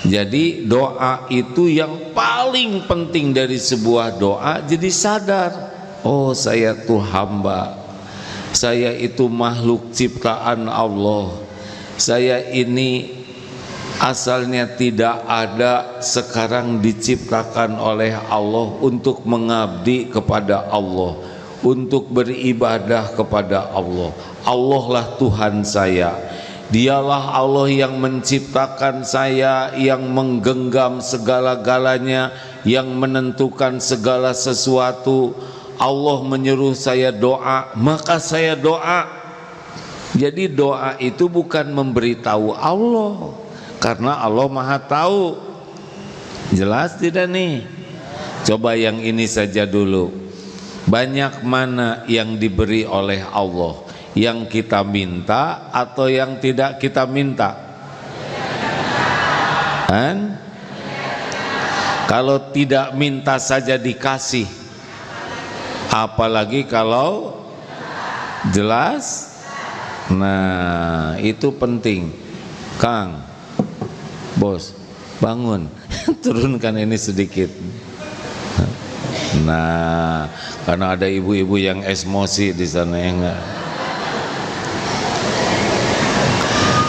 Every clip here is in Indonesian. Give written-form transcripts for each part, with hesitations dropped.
Jadi doa itu yang paling penting dari sebuah doa. Jadi sadar, oh saya tuh hamba, saya itu makhluk ciptaan Allah, saya ini asalnya tidak ada, sekarang diciptakan oleh Allah untuk mengabdi kepada Allah, untuk beribadah kepada Allah. Allah lah Tuhan saya, Dialah Allah yang menciptakan saya, yang menggenggam segala-galanya, yang menentukan segala sesuatu. Allah menyuruh saya doa, maka saya doa. Jadi doa itu bukan memberitahu Allah, karena Allah Maha Tahu. Jelas tidak nih? Coba yang ini saja dulu. Banyak mana yang diberi oleh Allah, yang kita minta atau yang tidak kita minta? Kan? Kalau tidak minta saja dikasih, apalagi kalau jelas. Nah, itu penting. Kang, bos, bangun. Turunkan ini sedikit. Nah, karena ada ibu-ibu yang emosi di sana, ya enggak?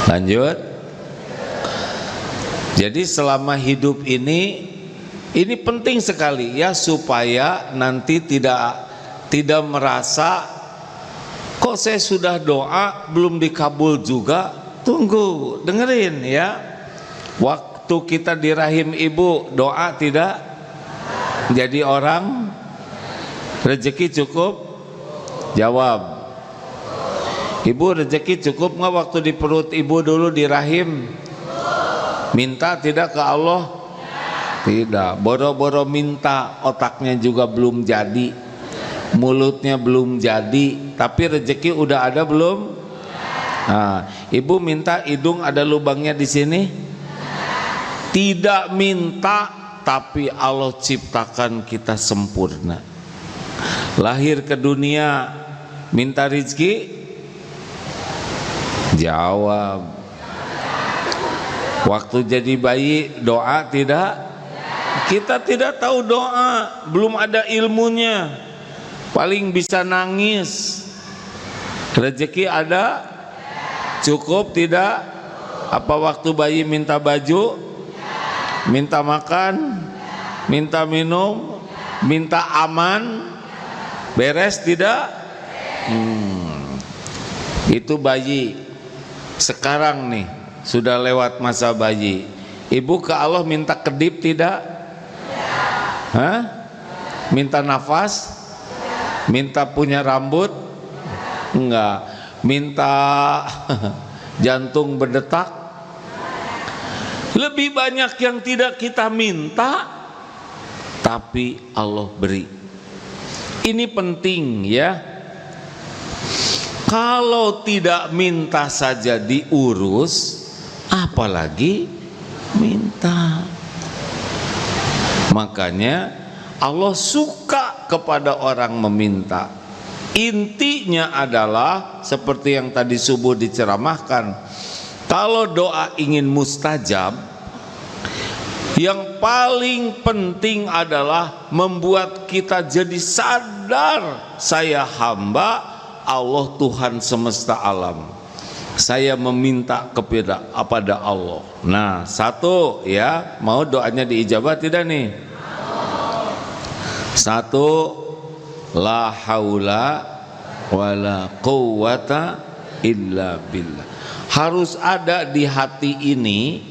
Lanjut. Jadi selama hidup ini penting sekali ya, supaya nanti tidak merasa kok saya sudah doa belum dikabul juga. Tunggu, dengerin ya. Waktu kita di rahim ibu doa tidak jadi orang, rezeki cukup? Jawab. Ibu rezeki cukup nggak waktu di perut ibu dulu di rahim? Minta tidak ke Allah? Tidak. Boro-boro minta, otaknya juga belum jadi, mulutnya belum jadi, tapi rezeki udah ada belum? Nah, ibu minta hidung ada lubangnya di sini? Tidak minta, tapi Allah ciptakan kita sempurna. Lahir ke dunia minta rezeki? Jawab. Waktu jadi bayi doa tidak? Kita tidak tahu doa, belum ada ilmunya, paling bisa nangis. Rezeki ada? Cukup tidak? Apa waktu bayi minta baju, minta makan, minta minum, minta aman, beres tidak? Itu bayi. Sekarang nih sudah lewat masa bayi. Ibu ke Allah minta kedip tidak? Hah? Minta nafas? Minta punya rambut? Enggak. Minta jantung berdetak? Lebih banyak yang tidak kita minta, tapi Allah beri. Ini penting ya. Kalau tidak minta saja diurus, apalagi minta. Makanya Allah suka kepada orang meminta. Intinya adalah seperti yang tadi subuh diceramahkan, kalau doa ingin mustajab, yang paling penting adalah membuat kita jadi sadar, saya hamba Allah, Tuhan semesta alam, saya meminta kepada Allah. Nah, satu ya, mau doanya diijabah tidak nih? Satu, la haula wala quwata illa billah. Harus ada di hati ini,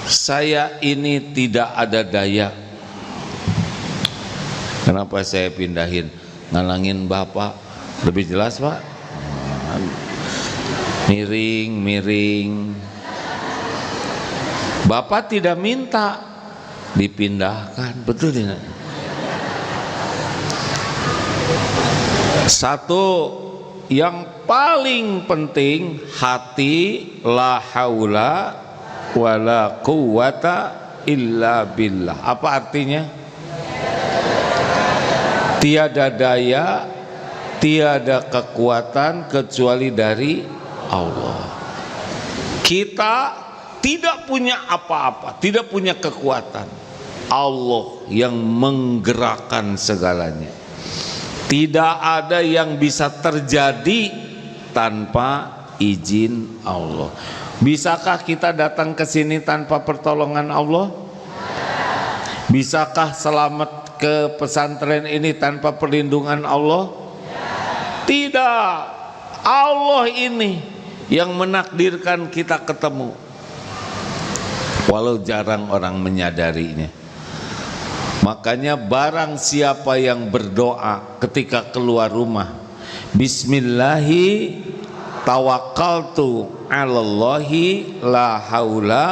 saya ini tidak ada daya. Kenapa saya pindahin? Ngalangin bapak. Lebih jelas pak? Miring. Bapak tidak minta dipindahkan, betul tidak? Satu yang paling penting, hati, la haula wala quwata illa billah. Apa artinya? Tiada daya, tiada kekuatan kecuali dari Allah. Kita tidak punya apa-apa, tidak punya kekuatan. Allah yang menggerakkan segalanya. Tidak ada yang bisa terjadi tanpa izin Allah. Bisakah kita datang ke sini tanpa pertolongan Allah? Bisakah selamat ke pesantren ini tanpa perlindungan Allah? Tidak. Allah ini yang menakdirkan kita ketemu, walau jarang orang menyadarinya. Makanya barang siapa yang berdoa ketika keluar rumah, Bismillahi tawakkaltu 'alallahi la haula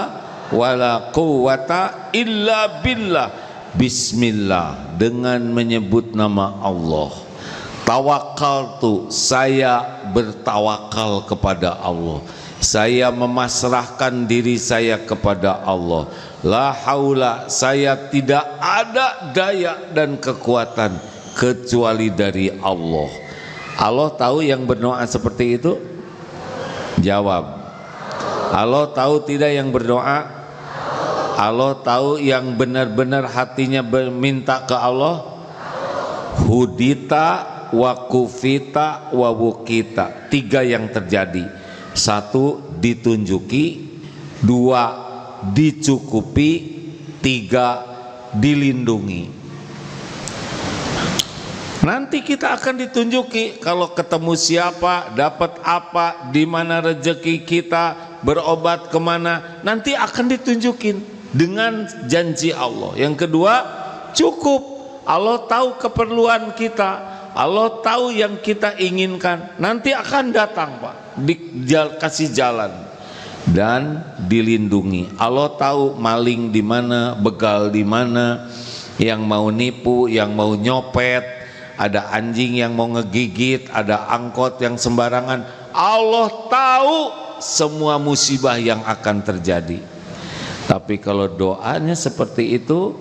wala quwwata illa billah. Bismillah, dengan menyebut nama Allah. Tawakkaltu, saya bertawakal kepada Allah. Saya memasrahkan diri saya kepada Allah. La haula, saya tidak ada daya dan kekuatan kecuali dari Allah. Allah tahu yang berdoa seperti itu? Jawab. Allah tahu tidak yang berdoa? Allah tahu yang benar-benar hatinya meminta ke Allah? Hudita wa kufita wa wukita. 3 yang terjadi. 1 ditunjuki, 2 dicukupi, 3 dilindungi. Nanti kita akan ditunjuki kalau ketemu siapa, dapat apa, di mana rezeki kita, berobat kemana, nanti akan ditunjukin dengan janji Allah. Yang kedua, cukup. Allah tahu keperluan kita, Allah tahu yang kita inginkan, nanti akan datang Pak, dikasih jalan dan dilindungi. Allah tahu maling di mana, begal di mana, yang mau nipu, yang mau nyopet, ada anjing yang mau ngegigit, ada angkot yang sembarangan. Allah tahu semua musibah yang akan terjadi. Tapi kalau doanya seperti itu,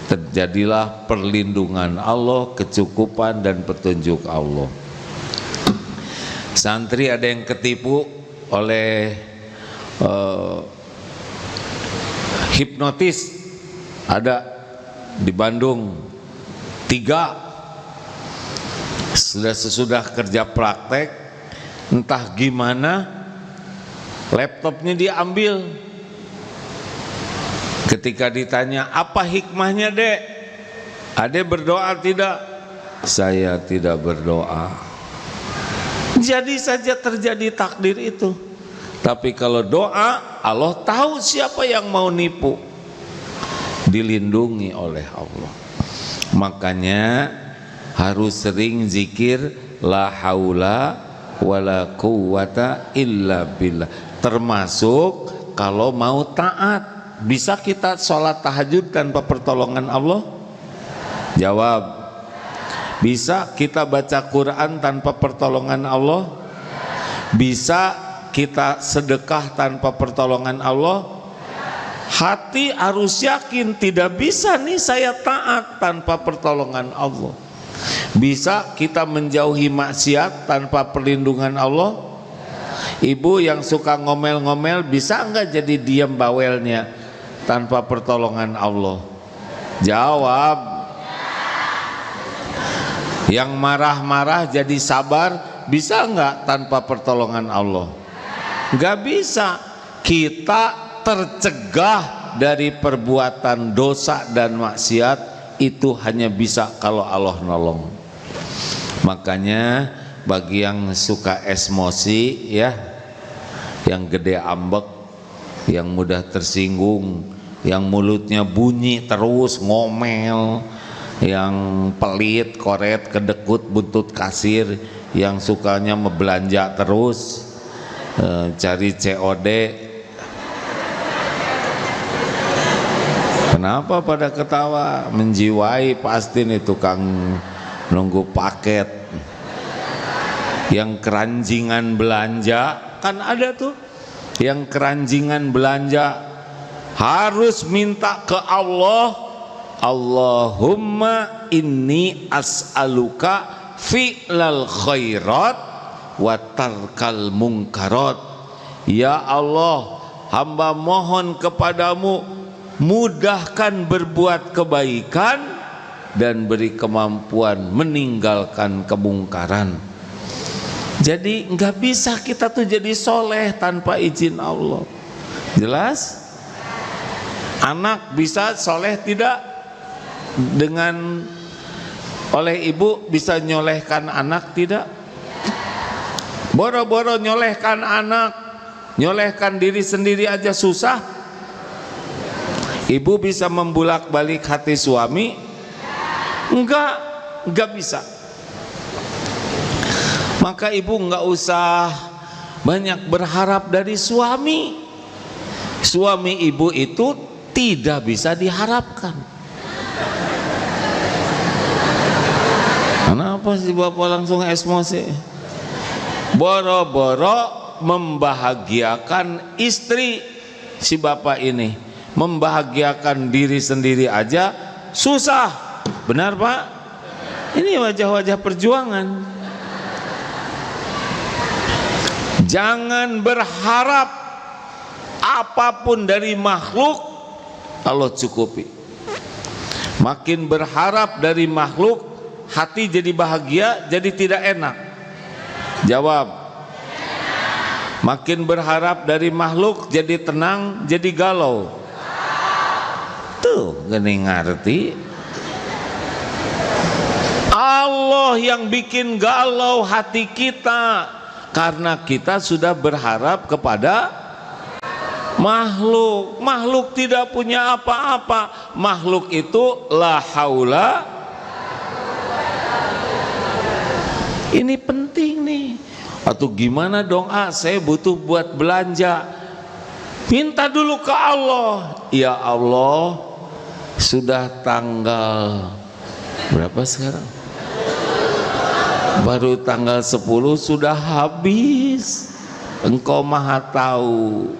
terjadilah perlindungan Allah, kecukupan dan petunjuk Allah. Santri ada yang ketipu oleh hipnotis, ada di Bandung 3. Sesudah kerja praktek, entah gimana laptopnya diambil. Ketika ditanya, apa hikmahnya dek? Adek berdoa tidak? Saya tidak berdoa. Jadi saja terjadi takdir itu. Tapi kalau doa, Allah tahu siapa yang mau nipu, dilindungi oleh Allah. Makanya harus sering zikir la haula wala quwwata illa billah. Termasuk kalau mau taat. Bisa kita sholat tahajud tanpa pertolongan Allah? Jawab. Bisa kita baca Quran tanpa pertolongan Allah? Bisa kita sedekah tanpa pertolongan Allah? Hati harus yakin, tidak bisa nih saya taat tanpa pertolongan Allah. Bisa kita menjauhi maksiat tanpa perlindungan Allah? Ibu yang suka ngomel-ngomel bisa enggak jadi diam bawelnya tanpa pertolongan Allah? Jawab. Yang marah-marah jadi sabar bisa enggak tanpa pertolongan Allah? Enggak bisa. Kita tercegah dari perbuatan dosa dan maksiat itu hanya bisa kalau Allah nolong. Makanya bagi yang suka emosi ya, yang gede ambek, yang mudah tersinggung, yang mulutnya bunyi terus ngomel, yang pelit, koret, kedekut, buntut kasir, yang sukanya membelanja terus, cari COD. Kenapa pada ketawa? Menjiwai pasti nih tukang nunggu paket. Yang keranjingan belanja, kan ada tuh yang keranjingan belanja, harus minta ke Allah, Allahumma inni as'aluka fi'lal khairat wa tarkal munkarat. Ya Allah, hamba mohon kepadamu, mudahkan berbuat kebaikan dan beri kemampuan meninggalkan kemungkaran. Jadi nggak bisa kita tuh jadi soleh tanpa izin Allah. Jelas? Anak bisa soleh tidak? Dengan oleh ibu bisa nyolehkan anak tidak? Boro-boro nyolehkan anak, nyolehkan diri sendiri aja susah. Ibu bisa membulak-balik hati suami? Enggak bisa. Maka ibu enggak usah banyak berharap dari suami. Suami ibu itu tidak bisa diharapkan. Kenapa sih bapak langsung emosi? Boro-boro membahagiakan istri si bapak ini, membahagiakan diri sendiri aja susah. Benar pak? Ini wajah-wajah perjuangan. Jangan berharap apapun dari makhluk, Allah cukupi. Makin berharap dari makhluk, hati jadi bahagia, jadi tidak enak. Jawab. Makin berharap dari makhluk, jadi tenang, jadi galau. Tuh, gini ngerti. Allah yang bikin galau hati kita karena kita sudah berharap kepada makhluk. Makhluk tidak punya apa-apa. Makhluk itu la haula. Ini penting nih. Atau gimana dong, saya butuh buat belanja. Minta dulu ke Allah. Ya Allah, sudah tanggal berapa sekarang? Baru tanggal 10 sudah habis. Engkau maha tahu.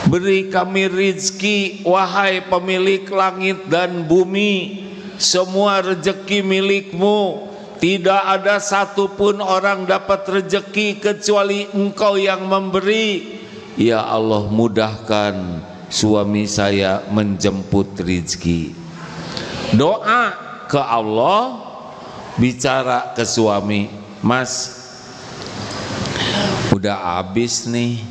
Beri kami rizki, wahai pemilik langit dan bumi. Semua rezeki milikmu. Tidak ada satupun orang dapat rezeki kecuali engkau yang memberi. Ya Allah, mudahkan suami saya menjemput rezeki. Doa ke Allah, bicara ke suami, Mas, udah habis nih,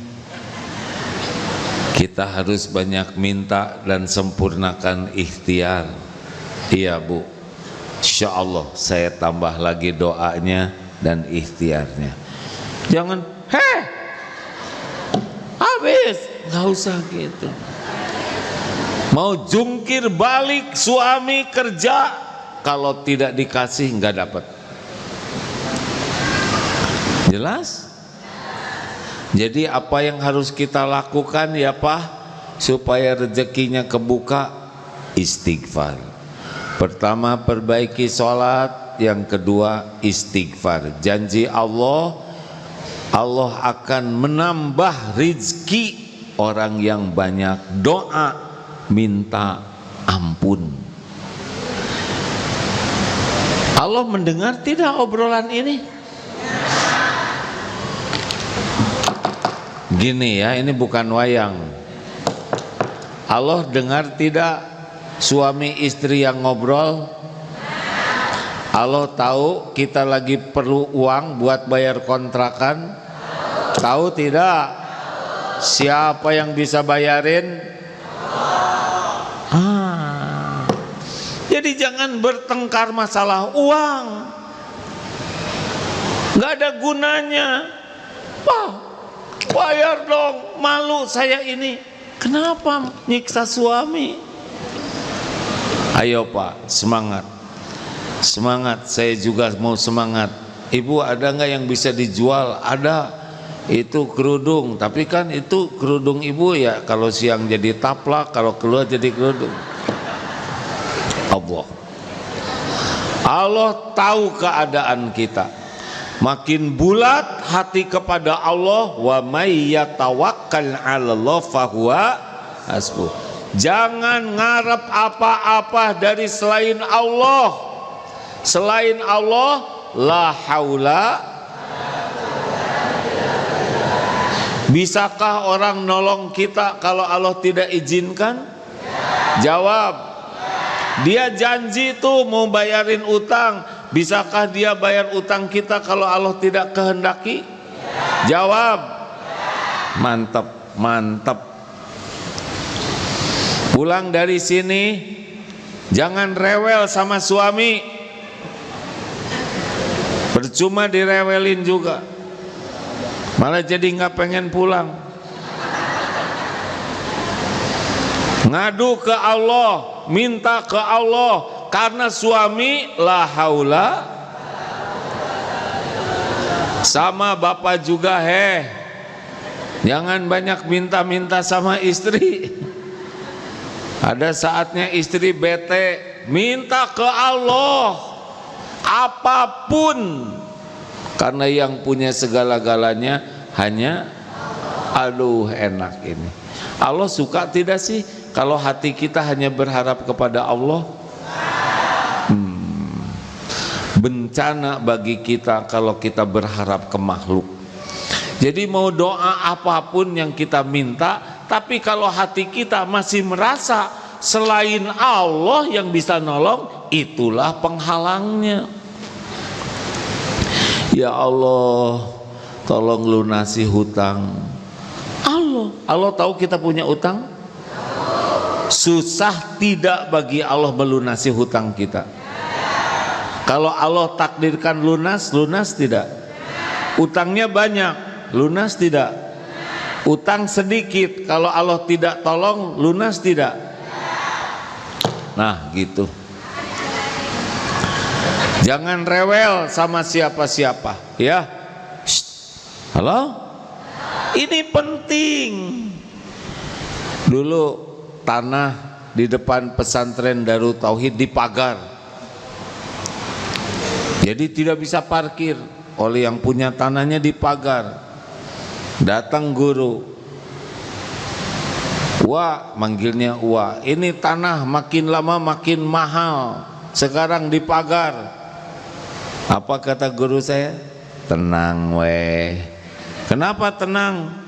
kita harus banyak minta dan sempurnakan ikhtiar. Iya bu, insya Allah saya tambah lagi doanya dan ikhtiarnya. Jangan habis, nggak usah gitu. Mau jungkir balik suami kerja, kalau tidak dikasih nggak dapat. Jelas? Jadi apa yang harus kita lakukan ya Pak, supaya rezekinya kebuka? Istighfar. Pertama perbaiki sholat, yang kedua istighfar. Janji Allah, Allah akan menambah rizki orang yang banyak doa minta ampun. Allah mendengar tidak obrolan ini? Gini ya, ini bukan wayang. Allah dengar tidak suami istri yang ngobrol? Allah tahu kita lagi perlu uang buat bayar kontrakan? Tahu tidak? Siapa yang bisa bayarin? Jadi jangan bertengkar masalah uang, nggak ada gunanya. Wah, bayar dong, malu saya ini. Kenapa nyiksa suami? Ayo Pak, semangat. Semangat, saya juga mau semangat. Ibu ada nggak yang bisa dijual? Ada, itu kerudung. Tapi kan itu kerudung ibu ya, kalau siang jadi taplak, kalau keluar jadi kerudung. Allah tahu keadaan kita. Makin bulat hati kepada Allah, wa may yatawakkal 'alallah fahuwa hasbuh. Jangan ngarep apa-apa dari selain Allah. Selain Allah, la haula. Bisakah orang nolong kita kalau Allah tidak izinkan? Jawab. Dia janji tuh mau bayarin utang, bisakah dia bayar utang kita kalau Allah tidak kehendaki? Jawab. Mantap, mantap. Pulang dari sini jangan rewel sama suami. Percuma direwelin juga, malah jadi nggak pengen pulang. Ngadu ke Allah, minta ke Allah, karena suami la haula. Sama bapak juga, jangan banyak minta-minta sama istri. Ada saatnya istri bete, minta ke Allah apapun, karena yang punya segala-galanya hanya aduh enak ini. Allah suka tidak sih kalau hati kita hanya berharap kepada Allah? Bencana bagi kita kalau kita berharap ke makhluk. Jadi mau doa apapun yang kita minta, tapi kalau hati kita masih merasa selain Allah yang bisa nolong, itulah penghalangnya. Ya Allah, tolong lunasi hutang. Allah tahu kita punya utang. Susah tidak bagi Allah melunasi hutang kita. Kalau Allah takdirkan lunas, lunas tidak? Utangnya banyak, lunas tidak? Utang sedikit, kalau Allah tidak tolong, lunas tidak? Nah gitu. Jangan rewel sama siapa-siapa, ya. Halo? Ini penting. Dulu tanah di depan pesantren Darut Tauhid dipagar, jadi tidak bisa parkir. Oleh yang punya tanahnya dipagar. Datang guru, wah, manggilnya wah, ini tanah makin lama makin mahal, sekarang dipagar. Apa kata guru saya? Tenang weh. Kenapa tenang?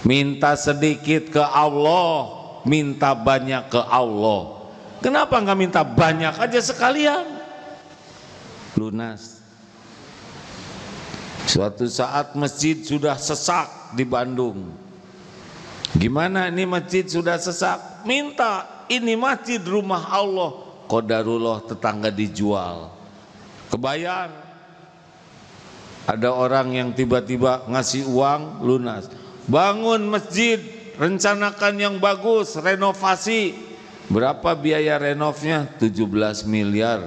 Minta sedikit ke Allah, minta banyak ke Allah. Kenapa nggak minta banyak aja sekalian? Lunas. Suatu saat masjid sudah sesak di Bandung. Gimana ini masjid sudah sesak? Minta, ini masjid rumah Allah. Qadarullah, tetangga dijual. Kebayang? Ada orang yang tiba-tiba ngasih uang, lunas. Bangun masjid, rencanakan yang bagus, renovasi. Berapa biaya renovnya? 17 miliar.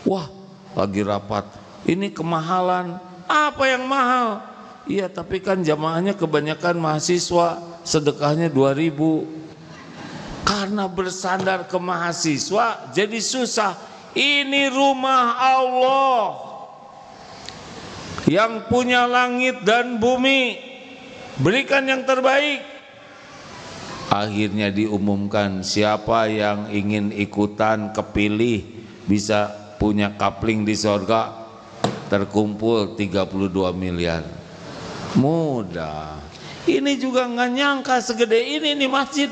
Wah, lagi rapat. Ini kemahalan. Apa yang mahal? Iya, tapi kan jamaahnya kebanyakan mahasiswa, sedekahnya 2.000. Karena bersandar ke mahasiswa jadi susah. Ini rumah Allah yang punya langit dan bumi, berikan yang terbaik. Akhirnya diumumkan, siapa yang ingin ikutan kepilih bisa punya kapling di sorga. Terkumpul 32 miliar. Mudah. Ini juga nggak nyangka segede ini nih masjid.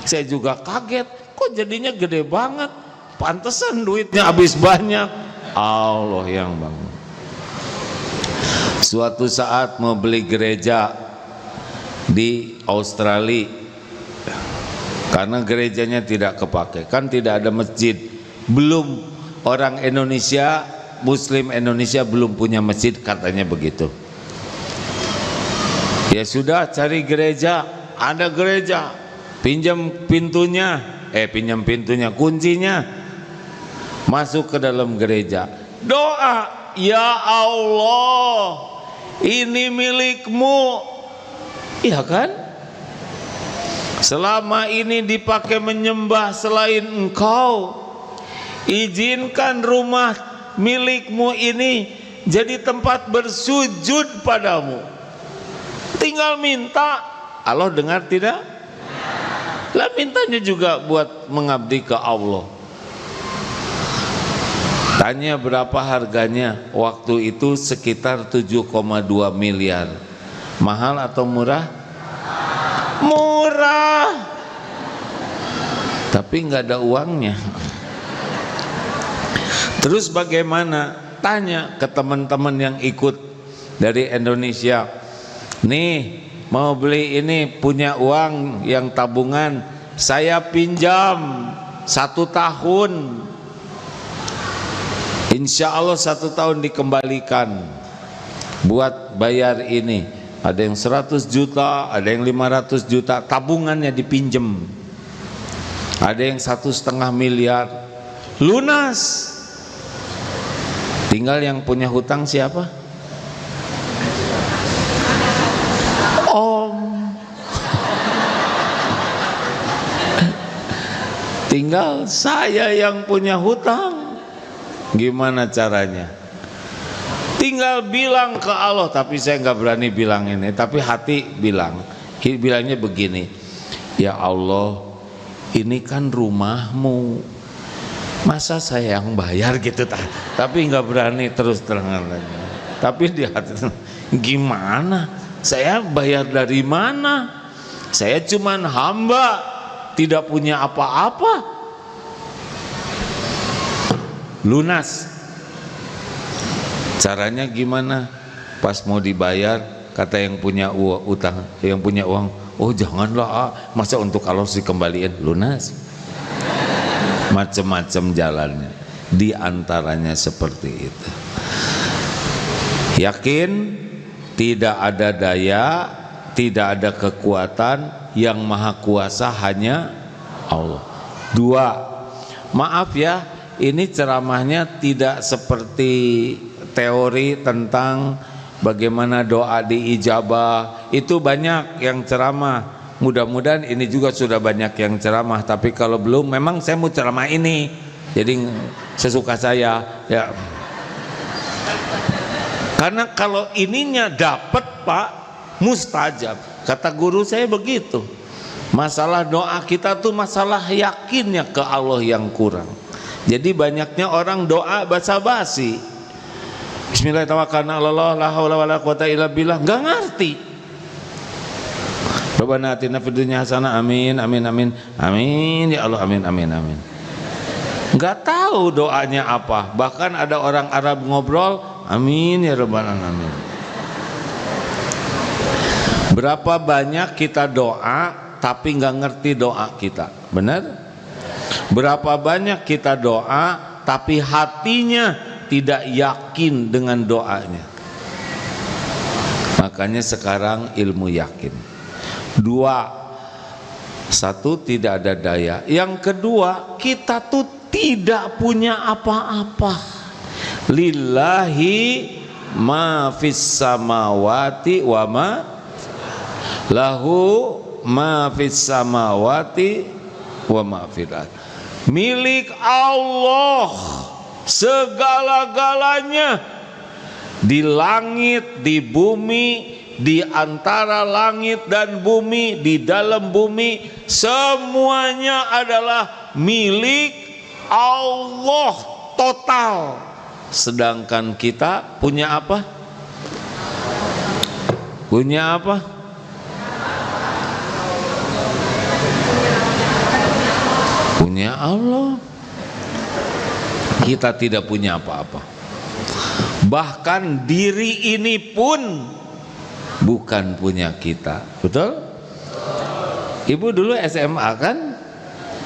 Saya juga kaget, kok jadinya gede banget. Pantesan duitnya habis banyak. Allah yang bangun. Suatu saat mau beli gereja di Australia, karena gerejanya tidak kepake, kan tidak ada masjid. Belum orang Indonesia, Muslim Indonesia belum punya masjid, katanya begitu. Ya sudah, cari gereja. Ada gereja, pinjam pintunya, kuncinya, masuk ke dalam gereja. Doa, ya Allah, ini milikmu. Iya kan? Selama ini dipakai menyembah selain engkau, izinkan rumah milikmu ini jadi tempat bersujud padamu. Tinggal minta, Allah dengar tidak? Lah mintanya juga buat mengabdi ke Allah. Tanya berapa harganya? Waktu itu sekitar 7,2 miliar. Mahal atau murah? Murah, tapi nggak ada uangnya. Terus bagaimana? Tanya ke teman-teman yang ikut dari Indonesia, nih mau beli ini, punya uang yang tabungan, saya pinjam 1 tahun, insya Allah 1 tahun dikembalikan buat bayar ini. Ada yang 100 juta, ada yang 500 juta, tabungannya dipinjem. Ada yang 1,5 miliar, lunas. Tinggal yang punya hutang siapa? Om. Tinggal saya yang punya hutang. Gimana caranya? Tinggal bilang ke Allah, tapi saya nggak berani bilang ini, tapi hati bilangnya begini, ya Allah, ini kan rumahmu, masa saya yang bayar gitu, tapi nggak berani terus terangan lagi. Tapi di hati, gimana? Saya bayar dari mana? Saya cuman hamba, tidak punya apa-apa. Lunas. Caranya gimana? Pas mau dibayar, kata yang punya utang, yang punya uang, oh janganlah, masa untuk Allah dikembaliin, lunas. Macam-macam jalannya, di antaranya seperti itu. Yakin tidak ada daya, tidak ada kekuatan, yang maha kuasa hanya Allah. 2, maaf ya, ini ceramahnya tidak seperti teori tentang bagaimana doa diijabah. Itu banyak yang ceramah, mudah-mudahan ini juga sudah banyak yang ceramah. Tapi kalau belum, memang saya mau ceramah ini, jadi sesuka saya ya. Karena kalau ininya dapat Pak, mustajab. Kata guru saya begitu. Masalah doa kita tuh masalah yakinnya ke Allah yang kurang. Jadi banyaknya orang doa basa-basi, Bismillahirrahmanirrahim, la haula wala quwata illa billah, nggak ngerti. Rabbana atina fid dunya hasanah, amin amin amin amin ya Allah, amin amin amin. Nggak tahu doanya apa. Bahkan ada orang Arab ngobrol, amin ya rabbal alamin. Berapa banyak kita doa tapi nggak ngerti doa kita, benar? Berapa banyak kita doa tapi hatinya tidak yakin dengan doanya. Makanya sekarang ilmu yakin. 2, 1 tidak ada daya. Yang kedua, kita tuh tidak punya apa-apa. Lillahi ma fis samawati wa ma lahu ma fis samawati wa ma fil ardh. Milik Allah segala-galanya, di langit, di bumi, di antara langit dan bumi, di dalam bumi, semuanya adalah milik Allah total. Sedangkan kita punya apa? Punya apa? Punya Allah. Kita tidak punya apa-apa. Bahkan diri ini pun bukan punya kita. Betul? Ibu dulu SMA kan?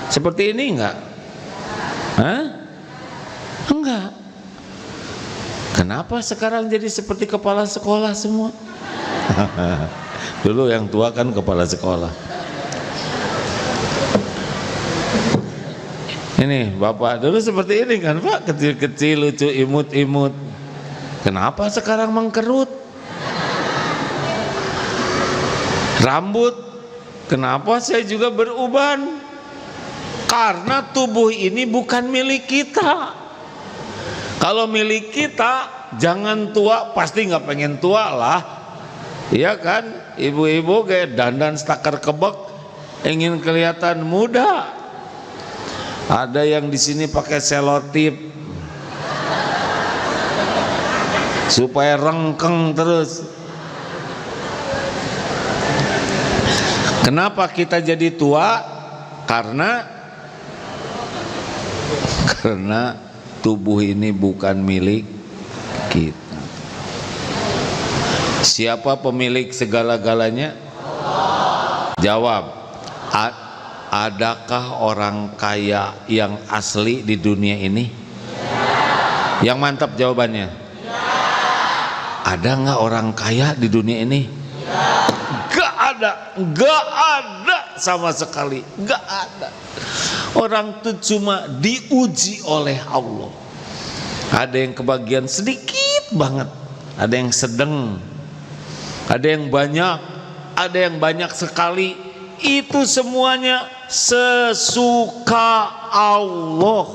Seperti ini enggak? Hah? Enggak. Kenapa sekarang jadi seperti kepala sekolah semua? Dulu yang tua kan kepala sekolah. Ini Bapak dulu seperti ini kan Pak, kecil-kecil, lucu, imut-imut. Kenapa sekarang mengkerut? Rambut, kenapa saya juga beruban? Karena tubuh ini bukan milik kita. Kalau milik kita, jangan tua, pasti nggak pengen tua lah. Iya kan, ibu-ibu kayak dandan stakar kebek, ingin kelihatan muda. Ada yang di sini pakai selotip supaya rengkeng terus. Kenapa kita jadi tua? Karena tubuh ini bukan milik kita. Siapa pemilik segala-galanya? Jawab. Adakah orang kaya yang asli di dunia ini? Yang mantap jawabannya. Ada nggak orang kaya di dunia ini? Gak ada sama sekali, gak ada. Orang itu cuma diuji oleh Allah. Ada yang kebagian sedikit banget, ada yang sedang, ada yang banyak sekali. Itu semuanya sesuka Allah.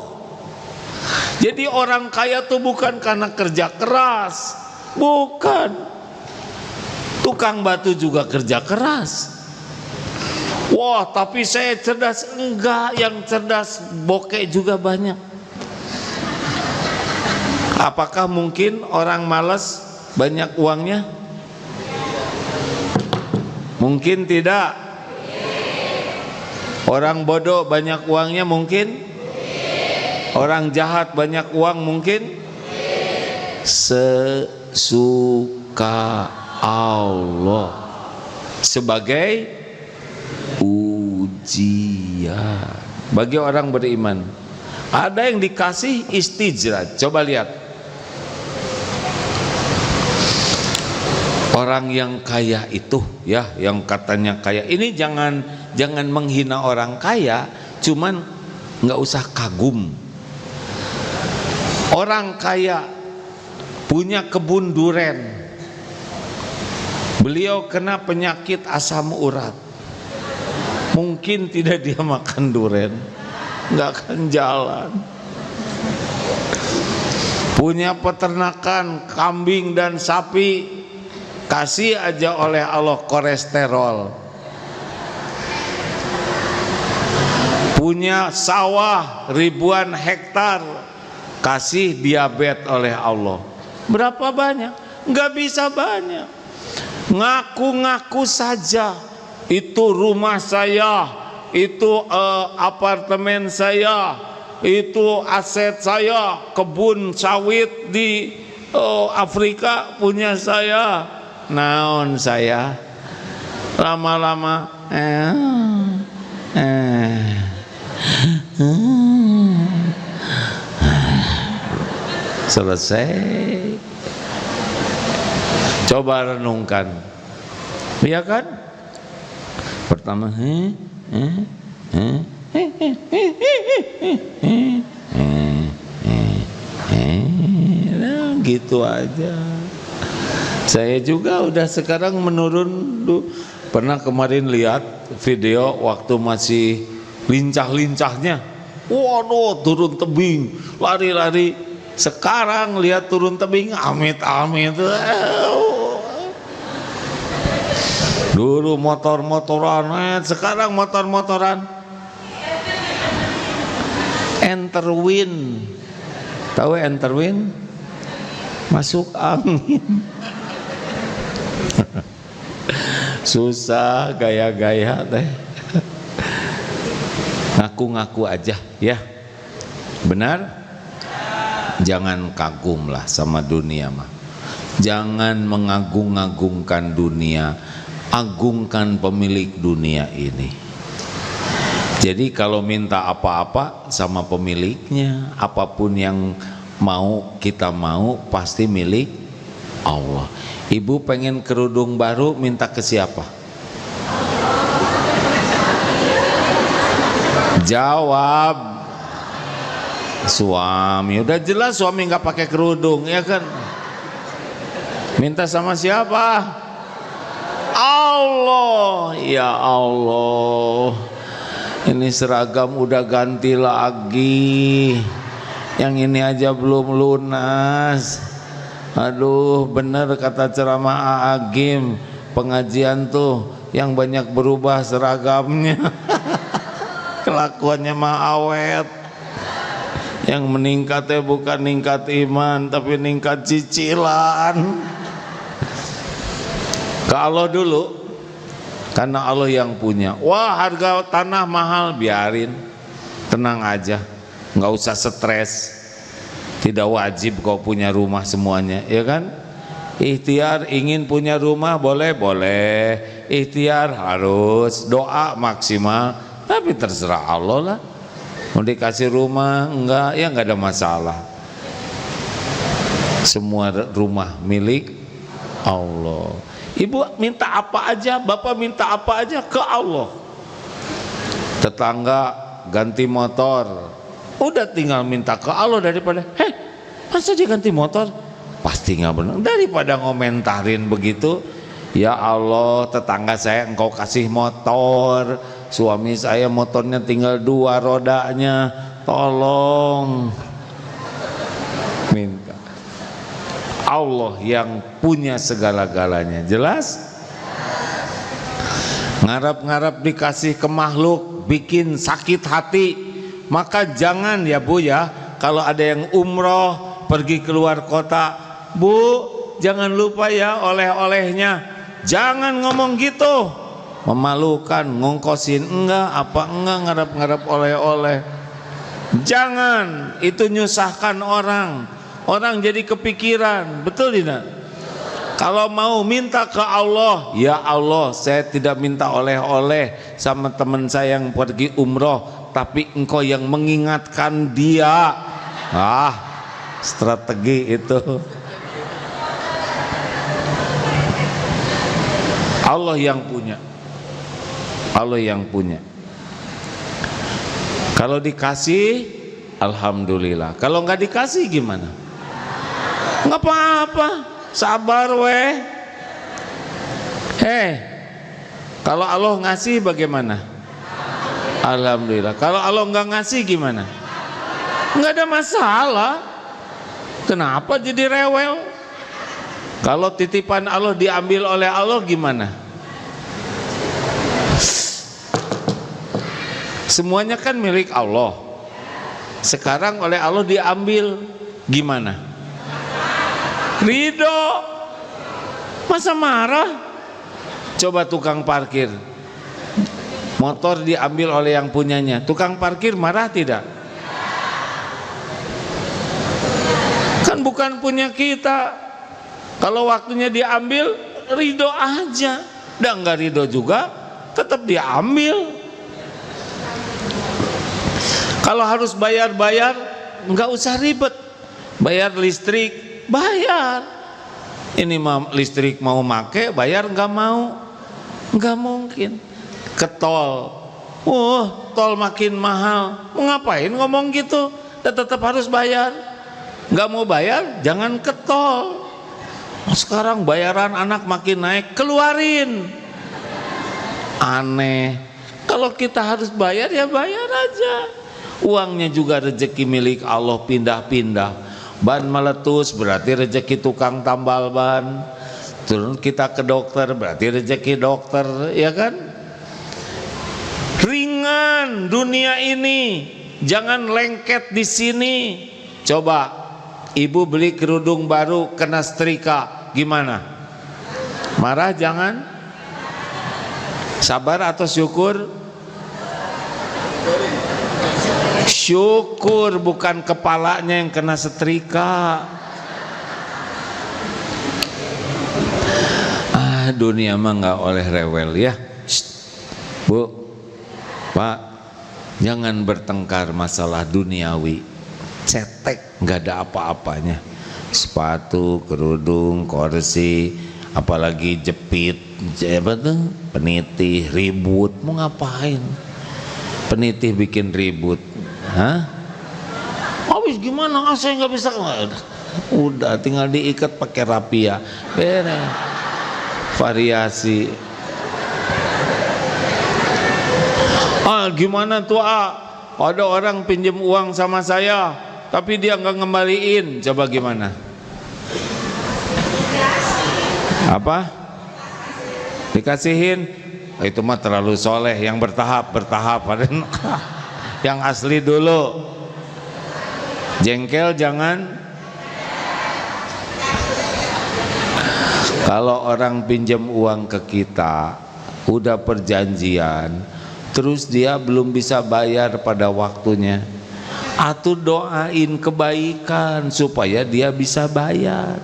Jadi orang kaya tuh bukan karena kerja keras, bukan. Tukang batu juga kerja keras. Wah, tapi saya cerdas. Enggak, yang cerdas bokeh juga banyak. Apakah mungkin orang malas banyak uangnya? Mungkin tidak. Orang bodoh banyak uangnya mungkin? Orang jahat banyak uang mungkin? Sesuka Allah, sebagai ujian bagi orang beriman. Ada yang dikasih istijraj. Coba lihat, orang yang kaya itu, ya, yang katanya kaya ini, jangan menghina orang kaya, cuman nggak usah kagum. Orang kaya punya kebun duren, beliau kena penyakit asam urat, mungkin tidak dia makan duren, nggak akan jalan. Punya peternakan kambing dan sapi, kasih aja oleh Allah kolesterol. Punya sawah ribuan hektar, kasih diabetes oleh Allah. Berapa banyak? Nggak bisa banyak. Ngaku-ngaku saja, itu rumah saya, itu apartemen saya, itu aset saya, kebun sawit di Afrika punya saya. Naon saya? Lama-lama selesai. Coba renungkan, ya kan? Pertama gitu aja. Saya juga udah sekarang menurun. Pernah kemarin lihat video waktu masih lincah-lincahnya, waduh, turun tebing, lari-lari. Sekarang lihat turun tebing, amit-amit. Dulu motor-motoran, sekarang motor-motoran. Enterwin, tahu Enterwin? Masuk angin. Susah gaya-gaya teh. Ngaku-ngaku aja, ya. Benar? Jangan kagum lah sama dunia mah. Jangan mengagung-agungkan dunia, agungkan pemilik dunia ini. Jadi kalau minta apa-apa sama pemiliknya, apapun yang kita mau pasti milik Allah. Ibu pengen kerudung baru, minta ke siapa? Jawab. Suami. Udah jelas suami nggak pakai kerudung, ya kan? Minta sama siapa? Allah. Ya Allah, ini seragam udah ganti lagi, yang ini aja belum lunas. Aduh, bener kata ceramah Agim, pengajian tuh yang banyak berubah seragamnya. Kelakuannya mah awet. Yang meningkatnya bukan ningkat iman, tapi ningkat cicilan. Kalau dulu Karena Allah yang punya. Wah, harga tanah mahal, biarin, tenang aja, nggak usah stres. Tidak wajib kau punya rumah semuanya, ya kan? Ikhtiar ingin punya rumah boleh, ikhtiar harus, doa maksimal, tapi terserah Allah lah. Mau dikasih rumah enggak, ya enggak ada masalah. Semua rumah milik Allah. Ibu minta apa aja, bapak minta apa aja ke Allah. Tetangga ganti motor, udah tinggal minta ke Allah daripada masa dia ganti motor, pasti nggak benar. Daripada ngomentarin begitu, ya Allah tetangga saya engkau kasih motor, suami saya motornya tinggal 2 rodanya, tolong. Minta Allah yang punya segala-galanya. Jelas? Ngarap-ngarap dikasih ke makhluk bikin sakit hati. Maka jangan ya Bu ya, kalau ada yang umroh pergi keluar kota, Bu jangan lupa ya oleh-olehnya. Jangan ngomong gitu, memalukan, ngongkosin enggak ngarap-ngarap oleh-oleh. Jangan, itu nyusahkan orang. Orang jadi kepikiran, betul tidak? Kalau mau minta ke Allah, ya Allah saya tidak minta oleh-oleh sama teman saya yang pergi umroh, tapi engkau yang mengingatkan dia. Strategi itu. Allah yang punya. Allah yang punya. Kalau dikasih, alhamdulillah. Kalau nggak dikasih gimana? Nggak apa-apa, sabar weh. Kalau Allah ngasih bagaimana? Alhamdulillah. Kalau Allah nggak ngasih gimana? Nggak ada masalah. Kenapa jadi rewel? Kalau titipan Allah diambil oleh Allah gimana? Semuanya kan milik Allah. Sekarang oleh Allah diambil, gimana? Ridho. Masa marah? Coba tukang parkir, motor diambil oleh yang punyanya, tukang parkir marah tidak? Kan bukan punya kita. Kalau waktunya diambil, ridho aja. Dan nggak ridho juga, tetap diambil. Kalau harus bayar-bayar, nggak usah ribet. Bayar listrik, bayar. Ini listrik mau make, bayar nggak mau, nggak mungkin. Ke tol, tol makin mahal, mau ngapain ngomong gitu? Tetap harus bayar. Nggak mau bayar, jangan ke tol. Sekarang bayaran anak makin naik, keluarin. Aneh. Kalau kita harus bayar ya bayar aja. Uangnya juga rezeki milik Allah, pindah-pindah. Ban meletus berarti rezeki tukang tambal ban. Turun kita ke dokter berarti rezeki dokter, ya kan? Ringan dunia ini, jangan lengket di sini. Coba ibu beli kerudung baru kena setrika, gimana? Marah jangan? Sabar atau syukur? Syukur, bukan kepalanya yang kena setrika. Dunia mah nggak oleh rewel ya. Bu, Pak, jangan bertengkar masalah duniawi. Cetek, nggak ada apa-apanya. Sepatu, kerudung, kursi, apalagi jepit, penitih, ribut. Mau ngapain? Penitih bikin ribut. Habis gimana? Saya nggak bisa. Udah tinggal diikat pakai rapia, beres. Variasi. Gimana tuh ada orang pinjam uang sama saya tapi dia nggak ngembaliin, coba gimana? Apa? Dikasihin? Itu mah terlalu soleh. Yang bertahap yang asli dulu. Jengkel jangan. Kalau orang pinjam uang ke kita, udah perjanjian, terus dia belum bisa bayar pada waktunya, atuh doain kebaikan supaya dia bisa bayar.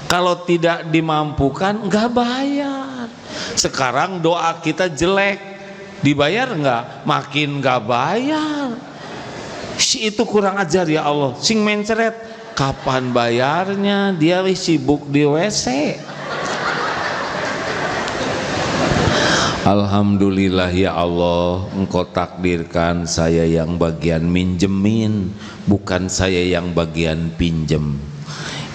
Kalau tidak dimampukan, nggak bayar. Sekarang doa kita jelek, dibayar nggak? Makin nggak bayar. Si itu kurang ajar ya Allah, sing mencret, kapan bayarnya? Dia sibuk di WC. Alhamdulillah ya Allah, Engkau takdirkan saya yang bagian minjemin, bukan saya yang bagian pinjem.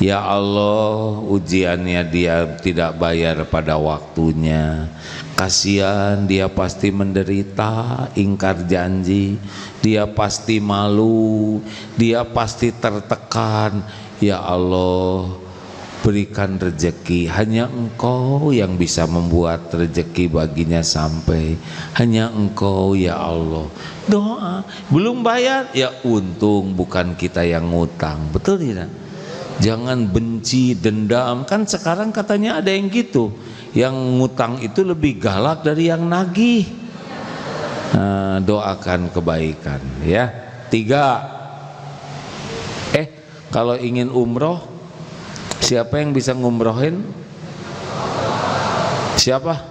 Ya Allah, ujiannya dia tidak bayar pada waktunya. Kasihan, dia pasti menderita, ingkar janji, dia pasti malu, dia pasti tertekan. Ya Allah, berikan rezeki. Hanya Engkau yang bisa membuat rezeki baginya sampai. Hanya Engkau ya Allah. Doa, belum bayar, ya untung bukan kita yang ngutang. Betul tidak? Jangan benci, dendam. Kan sekarang katanya ada yang gitu, yang ngutang itu lebih galak dari yang nagih. Nah, doakan kebaikan ya. 3. Kalau ingin umroh, siapa yang bisa ngumrohin? Siapa?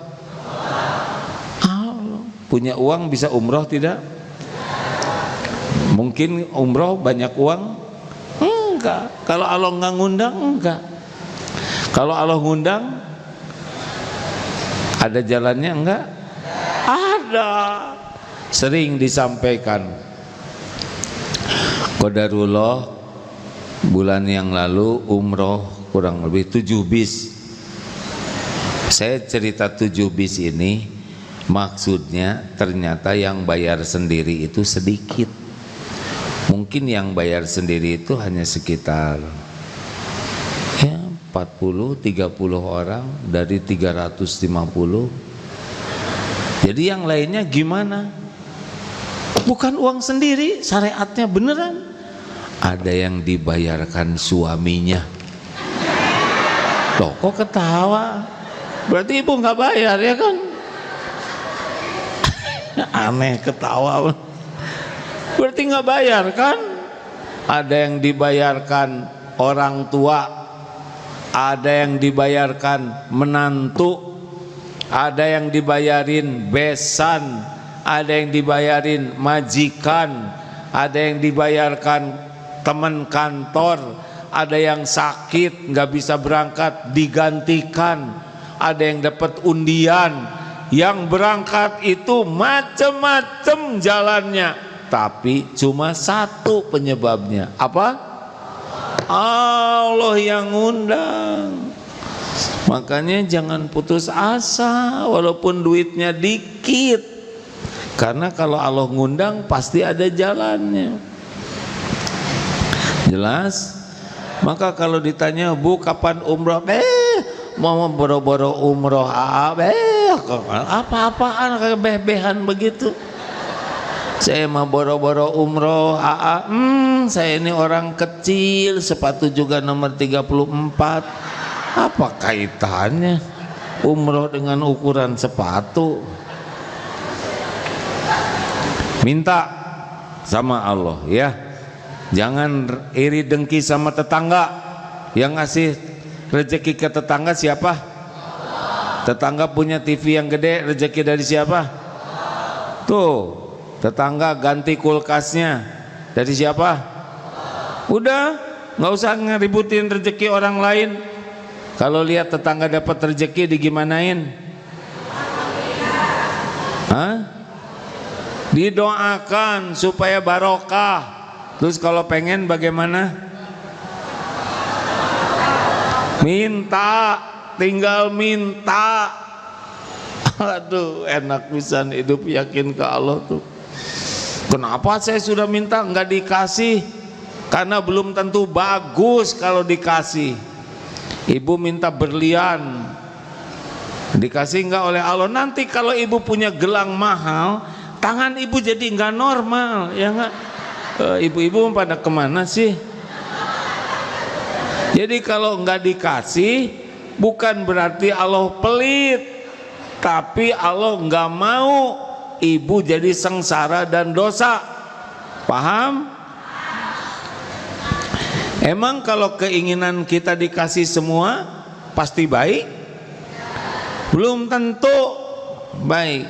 Allah. Punya uang bisa umroh tidak? Mungkin umroh banyak uang? Enggak. Kalau Allah nggak ngundang, enggak. Kalau Allah ngundang, ada jalannya enggak? Ada. Sering disampaikan. Qadarullah, bulan yang lalu umroh kurang lebih 7 bis. Saya cerita 7 bis ini maksudnya ternyata yang bayar sendiri itu sedikit. Mungkin yang bayar sendiri itu hanya sekitar 40-30 orang dari 350. Jadi yang lainnya gimana? Bukan uang sendiri, syariatnya beneran. Ada yang dibayarkan suaminya. Loh kok ketawa? Berarti ibu nggak bayar ya kan? Aneh ketawa. Berarti nggak bayar kan? Ada yang dibayarkan orang tua, ada yang dibayarkan menantu, ada yang dibayarin besan, ada yang dibayarin majikan, ada yang dibayarkan teman kantor, ada yang sakit nggak bisa berangkat digantikan, ada yang dapat undian. Yang berangkat itu macam-macam jalannya, tapi cuma satu penyebabnya. Apa? Allah yang ngundang. Makanya jangan putus asa walaupun duitnya dikit, karena kalau Allah ngundang pasti ada jalannya. Jelas? Maka kalau ditanya, Bu kapan umroh? Mau boro-boro umroh apa-apaan kayak beh-behan begitu. Saya mau boro-boro umroh saya ini orang kecil, sepatu juga nomor 34. Apa kaitannya umroh dengan ukuran sepatu? Minta sama Allah ya. Jangan iri dengki sama tetangga. Yang ngasih rezeki ke tetangga siapa? Tetangga punya TV yang gede, rezeki dari siapa? Tuh, tetangga ganti kulkasnya dari siapa? Udah, nggak usah ngeributin rezeki orang lain. Kalau lihat tetangga dapat rezeki, digimanain? Hah? Didoakan supaya barokah. Terus kalau pengen bagaimana? Minta, tinggal minta. Aduh, enak pisan hidup yakin ke Allah tuh. Kenapa saya sudah minta nggak dikasih? Karena belum tentu bagus kalau dikasih. Ibu minta berlian, dikasih nggak oleh Allah. Nanti kalau ibu punya gelang mahal, tangan ibu jadi nggak normal, ya nggak? Ibu-ibu pada kemana sih? Jadi kalau nggak dikasih bukan berarti Allah pelit, tapi Allah nggak mau ibu jadi sengsara dan dosa. Paham? Emang kalau keinginan kita dikasih semua pasti baik? Belum tentu baik,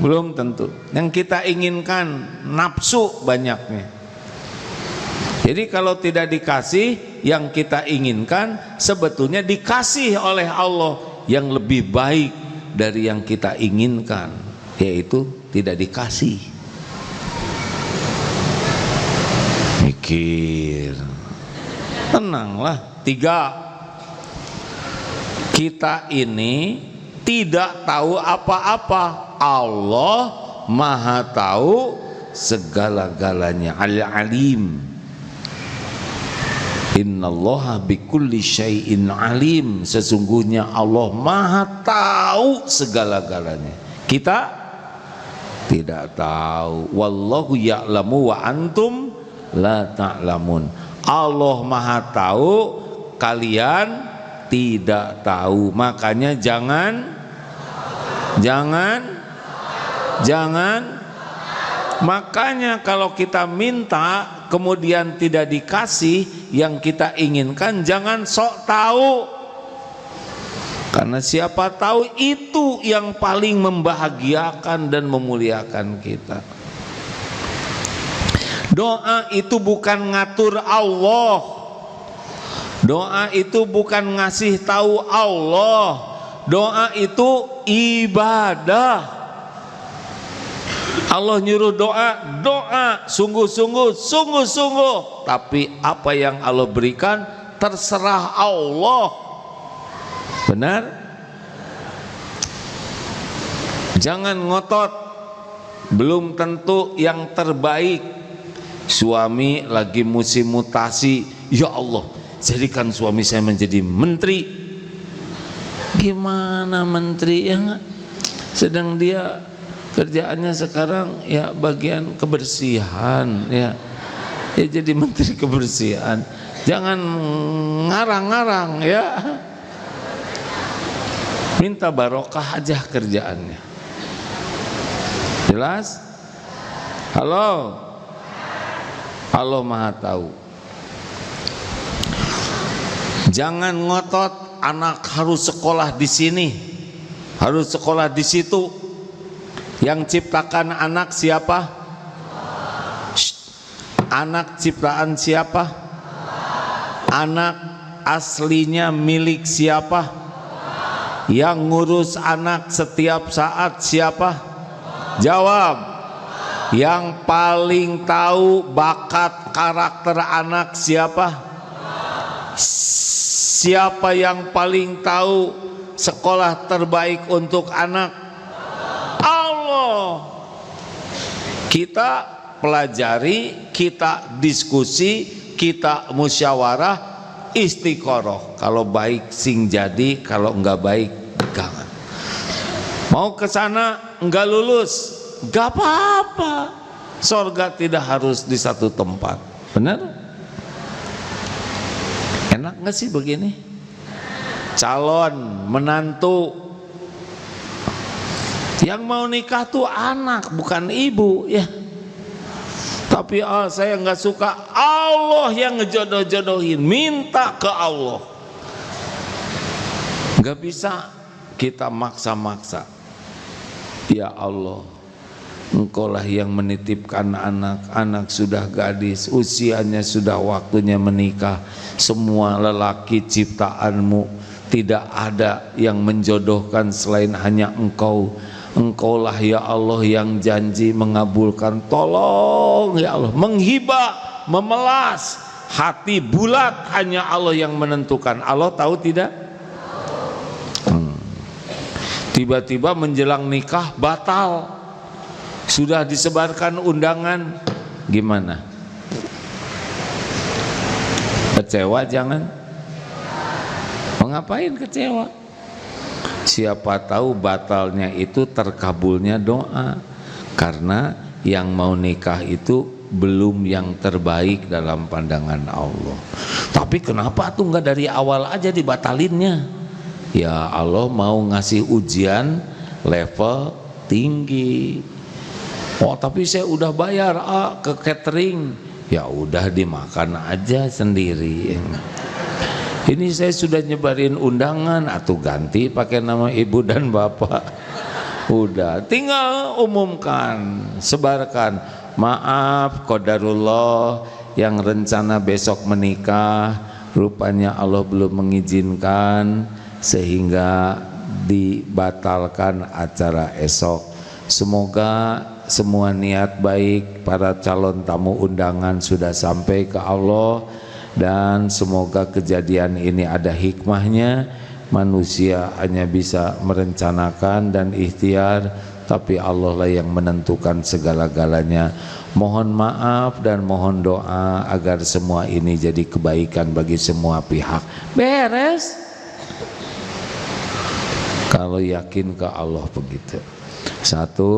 belum tentu. Yang kita inginkan nafsu banyaknya. Jadi kalau tidak dikasih yang kita inginkan, sebetulnya dikasih oleh Allah yang lebih baik dari yang kita inginkan, yaitu tidak dikasih. Mikir, tenanglah. 3, kita ini tidak tahu apa-apa. Allah Maha tahu segala-galanya. Al-Alim. Innallaha bikulli syai'in alim. Sesungguhnya Allah Maha tahu segala-galanya. Kita tidak tahu. Wallahu ya'lamu wa antum la ta'lamun. Allah Maha tahu, kalian tidak tahu. Makanya jangan makanya kalau kita minta kemudian tidak dikasih yang kita inginkan, jangan sok tahu. Karena siapa tahu itu yang paling membahagiakan dan memuliakan kita. Doa itu bukan ngatur Allah. Doa itu bukan ngasih tahu Allah. Doa itu ibadah. Allah nyuruh doa, doa sungguh-sungguh, sungguh-sungguh. Tapi apa yang Allah berikan terserah Allah. Benar? Jangan ngotot. Belum tentu yang terbaik. Suami lagi musim mutasi, ya Allah, jadikan suami saya menjadi menteri. Gimana menteri ya nggak? Sedang dia kerjaannya sekarang ya bagian kebersihan, ya jadi menteri kebersihan. Jangan ngarang-ngarang ya. Minta barokah aja kerjaannya. Jelas? Halo? Allah Maha tahu. Jangan ngotot anak harus sekolah di sini, harus sekolah di situ. Yang ciptakan anak siapa? Anak ciptaan siapa? Anak aslinya milik siapa? Yang ngurus anak setiap saat siapa? Jawab. Yang paling tahu bakat karakter anak siapa? Siapa yang paling tahu sekolah terbaik untuk anak? Allah. Kita pelajari, kita diskusi, kita musyawarah, istiqoroh. Kalau baik sing jadi, kalau enggak baik jangan. Mau ke sana enggak lulus, enggak apa-apa. Surga tidak harus di satu tempat. Benar? Enak enggak sih begini? Calon menantu yang mau nikah tuh anak, bukan ibu ya. Tapi saya nggak suka, Allah yang ngejodoh-jodohin, minta ke Allah. Nggak bisa kita maksa-maksa. Ya Allah, Engkaulah yang menitipkan anak sudah gadis, usianya sudah waktunya menikah. Semua lelaki ciptaanmu, tidak ada yang menjodohkan selain hanya Engkau. Engkaulah ya Allah yang janji mengabulkan. Tolong ya Allah, menghibah, memelas hati bulat, hanya Allah yang menentukan. Allah tahu tidak? Tiba-tiba menjelang nikah batal, sudah disebarkan undangan, gimana? Kecewa jangan? Mau ngapain kecewa? Siapa tahu batalnya itu terkabulnya doa, karena yang mau nikah itu belum yang terbaik dalam pandangan Allah. Tapi kenapa tuh nggak dari awal aja dibatalinnya? Ya Allah mau ngasih ujian level tinggi. Oh tapi saya udah bayar ke catering. Ya udah dimakan aja sendiri. Ini saya sudah nyebarin undangan, atau ganti pakai nama ibu dan bapak. Udah tinggal umumkan, sebarkan. Maaf qadarullah, yang rencana besok menikah rupanya Allah belum mengizinkan sehingga dibatalkan acara esok. Semoga semua niat baik para calon tamu undangan sudah sampai ke Allah, dan semoga kejadian ini ada hikmahnya. Manusia hanya bisa merencanakan dan ikhtiar, tapi Allah lah yang menentukan segala-galanya. Mohon maaf dan mohon doa agar semua ini jadi kebaikan bagi semua pihak. Beres? Kalau yakin ke Allah begitu. Satu,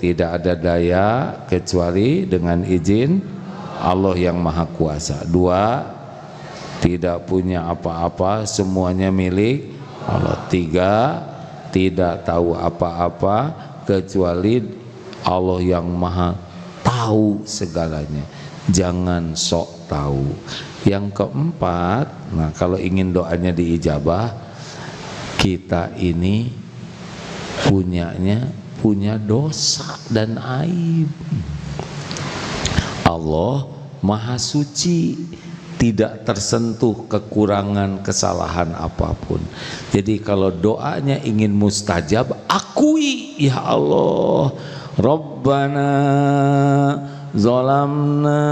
tidak ada daya kecuali dengan izin Allah yang Maha Kuasa. Dua, tidak punya apa-apa, semuanya milik Allah. Tiga, tidak tahu apa-apa kecuali Allah yang Maha tahu segalanya. Jangan sok tahu. Yang keempat, nah kalau ingin doanya diijabah, kita ini punya dosa dan aib. Allah Maha Suci, tidak tersentuh kekurangan kesalahan apapun. Jadi kalau doanya ingin mustajab, akui, ya Allah, Rabbana zalamna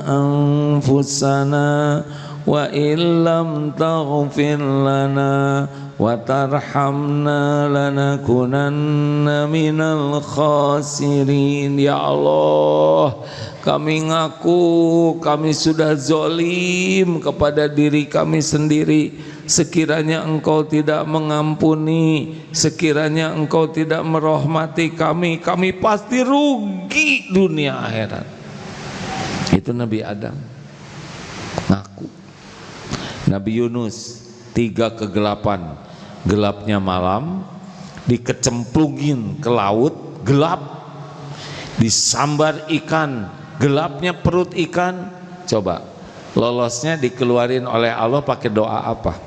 anfusana wa illam taghfir lana wa tarhamna lanakunanna minal khasirin. Ya Allah, kami ngaku kami sudah zolim kepada diri kami sendiri. Sekiranya Engkau tidak mengampuni, sekiranya Engkau tidak merahmati kami, kami pasti rugi dunia akhirat. Itu Nabi Adam ngaku. Nabi Yunus 3 kegelapan, gelapnya malam, dikecemplungin ke laut, gelap, disambar ikan, gelapnya perut ikan. Coba lolosnya dikeluarin oleh Allah pakai doa apa?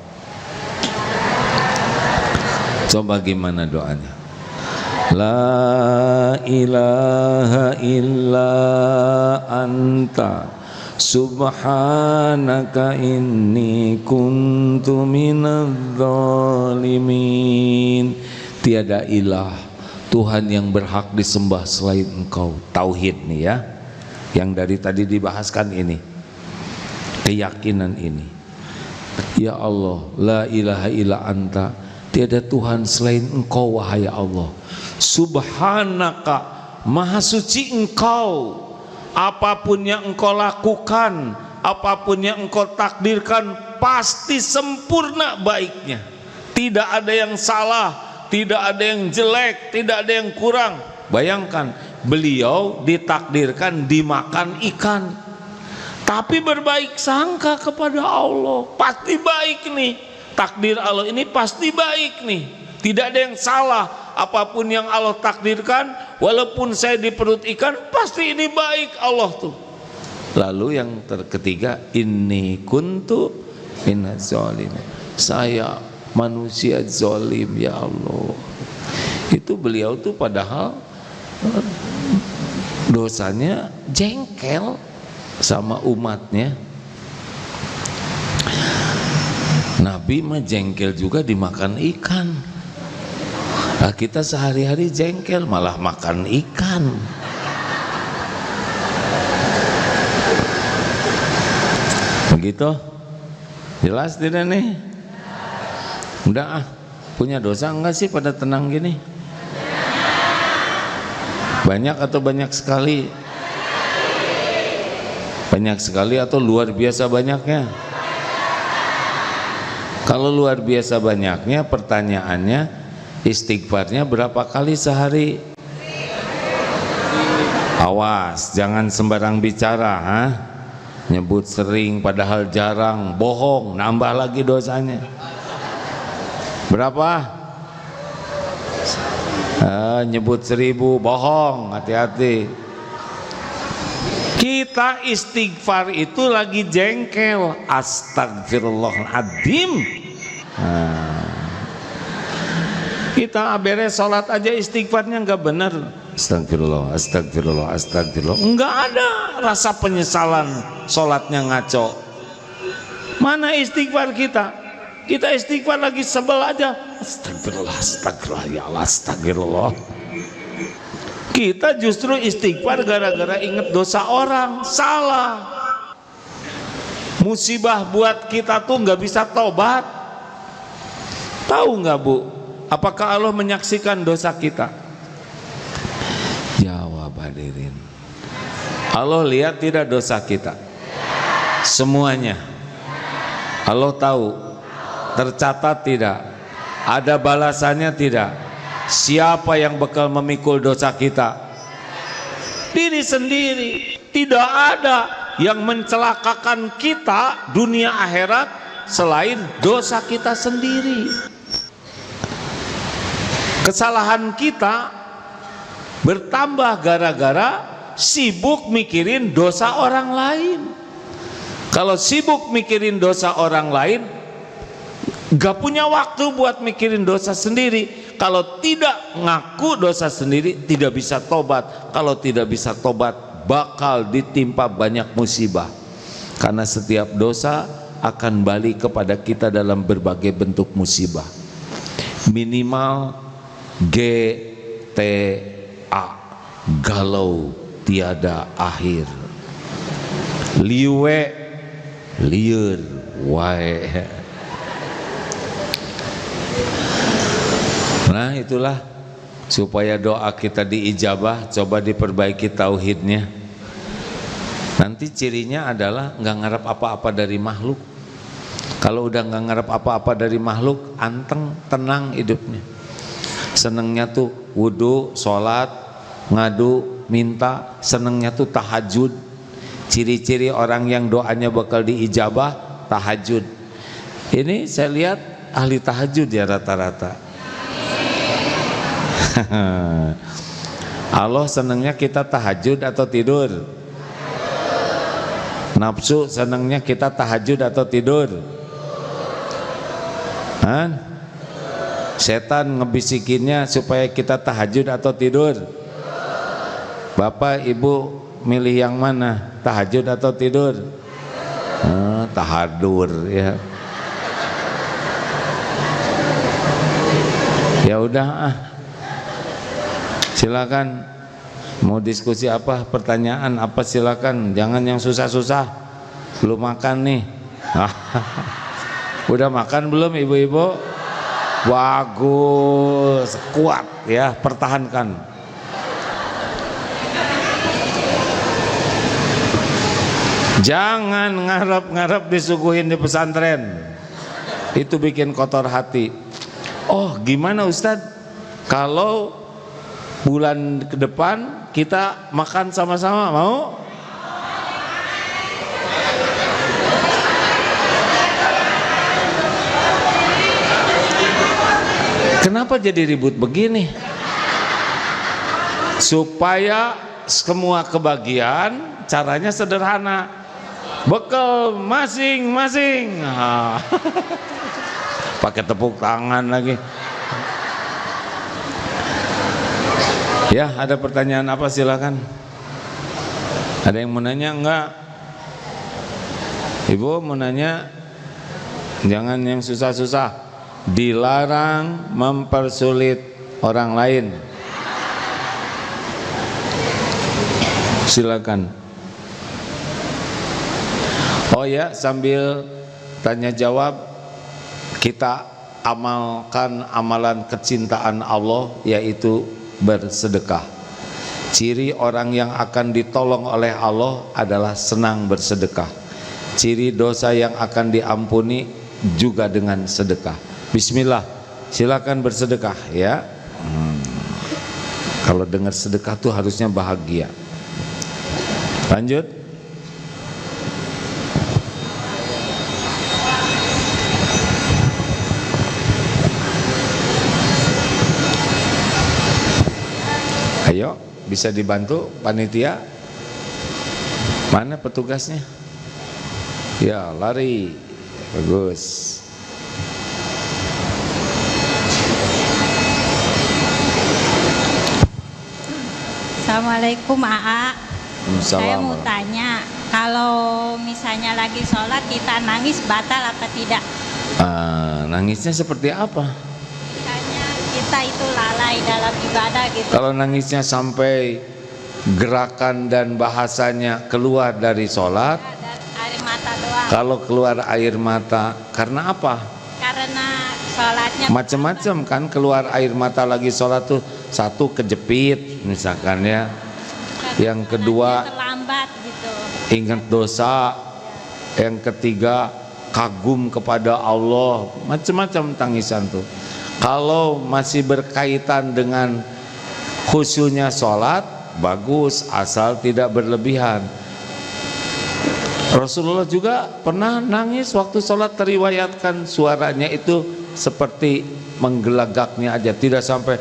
Coba gimana doanya? La ilaha illa anta subhanaka inni kuntu minadz zalimin. Tiada ilah, Tuhan yang berhak disembah selain Engkau. Tauhid nih ya, yang dari tadi dibahaskan ini, keyakinan ini. Ya Allah, la ilaha illa anta, tiada Tuhan selain Engkau wahai Allah. Subhanaka, maha suci Engkau. Apapun yang Engkau lakukan, apapun yang Engkau takdirkan, pasti sempurna baiknya. Tidak ada yang salah, tidak ada yang jelek, tidak ada yang kurang. Bayangkan, beliau ditakdirkan dimakan ikan, tapi berbaik sangka kepada Allah, pasti baik nih. Takdir Allah ini pasti baik nih, tidak ada yang salah. Apapun yang Allah takdirkan, walaupun saya di perut ikan, pasti ini baik Allah tuh. Lalu yang ketiga, inni kuntu minaz zalimin, saya manusia zalim ya Allah. Itu beliau tuh padahal dosanya jengkel sama umatnya. Nabi mah jengkel juga dimakan ikan. Nah, kita sehari-hari jengkel malah makan ikan. Begitu? Jelas tidak nih? Udah punya dosa enggak sih pada tenang gini? Banyak atau banyak sekali? Banyak sekali atau luar biasa banyaknya? Kalau luar biasa banyaknya, pertanyaannya, istighfarnya berapa kali sehari? Awas, jangan sembarang bicara, ha? Nyebut sering padahal jarang, bohong, nambah lagi dosanya. Berapa? Nyebut 1000 bohong, hati-hati. Kita istighfar itu lagi jengkel, astagfirullahaladzim. Kita beres sholat aja istighfarnya nggak benar, astagfirullah, astagfirullah, astagfirullah, nggak ada rasa penyesalan, sholatnya ngaco. Mana istighfar kita? Kita istighfar lagi sebel aja, astagfirullah, astagfirullah, ya Allah, astagfirullah. Kita justru istighfar gara-gara inget dosa orang, salah. Musibah buat kita tuh nggak bisa tobat. Tahu nggak Bu? Apakah Allah menyaksikan dosa kita? Jawab hadirin. Allah lihat tidak dosa kita? Semuanya. Allah tahu. Tercatat tidak? Ada balasannya tidak? Siapa yang bakal memikul dosa kita? Diri sendiri. Tidak ada yang mencelakakan kita dunia akhirat selain dosa kita sendiri. Kesalahan kita bertambah gara-gara sibuk mikirin dosa orang lain. Kalau sibuk mikirin dosa orang lain, gak punya waktu buat mikirin dosa sendiri. Kalau tidak ngaku dosa sendiri, tidak bisa tobat. Kalau tidak bisa tobat, bakal ditimpa banyak musibah. Karena setiap dosa akan balik kepada kita dalam berbagai bentuk musibah. Minimal GTA, galau tiada akhir. Liwe, liur, wae. Nah itulah supaya doa kita diijabah, coba diperbaiki tauhidnya. Nanti cirinya adalah nggak ngarep apa-apa dari makhluk. Kalau udah nggak ngarep apa-apa dari makhluk, anteng, tenang hidupnya. Senengnya tuh wudu, sholat, ngadu, minta. Senengnya tuh tahajud. Ciri-ciri orang yang doanya bakal diijabah, tahajud. Ini saya lihat ahli tahajud ya rata-rata. Allah senangnya kita tahajud atau tidur? Nafsu senangnya kita tahajud atau tidur? Hah? Setan ngebisikinnya supaya kita tahajud atau tidur? Bapak ibu milih yang mana? Tahajud atau tidur? Tahadur ya. Ya udah silakan mau diskusi apa, pertanyaan apa silakan, jangan yang susah-susah. Belum makan nih. Udah makan belum ibu-ibu? Bagus, kuat ya, pertahankan. Jangan ngarep-ngarep disuguhin di pesantren, itu bikin kotor hati. Oh gimana Ustadz kalau bulan ke depan kita makan sama-sama, mau? Kenapa jadi ribut begini? Supaya semua kebagian caranya sederhana, bekal masing-masing. Pakai tepuk tangan lagi. Ya, ada pertanyaan apa silakan. Ada yang mau nanya enggak? Ibu mau nanya? Jangan yang susah-susah. Dilarang mempersulit orang lain. Silakan. Oh ya, sambil tanya jawab, kita amalkan amalan kecintaan Allah, yaitu bersedekah. Ciri orang yang akan ditolong oleh Allah adalah senang bersedekah. Ciri dosa yang akan diampuni juga dengan sedekah. Bismillah, silakan bersedekah ya. Kalau dengar sedekah tuh harusnya bahagia. Lanjut. bisa dibantu panitia? Mana petugasnya? Ya, lari. Bagus. Assalamualaikum AA. Saya mau Salam. tanya, kalau misalnya lagi sholat kita nangis batal apa tidak? Nangisnya seperti apa? Misalnya kita itu lalai dalam ibadah gitu. Kalau nangisnya sampai gerakan dan bahasanya keluar dari sholat, Dan air mata doang. kalau keluar air mata, karena apa? Karena sholatnya Macam-macam kan, keluar air mata lagi sholat tuh, satu kejepit misalkan ya, yang kedua terlambat gitu. ingat dosa, yang ketiga kagum kepada Allah, macam-macam tangisan tuh. Kalau masih berkaitan dengan khusyunya sholat, bagus asal tidak berlebihan. Rasulullah juga pernah nangis waktu sholat, teriwayatkan suaranya itu seperti menggelagaknya aja, tidak sampai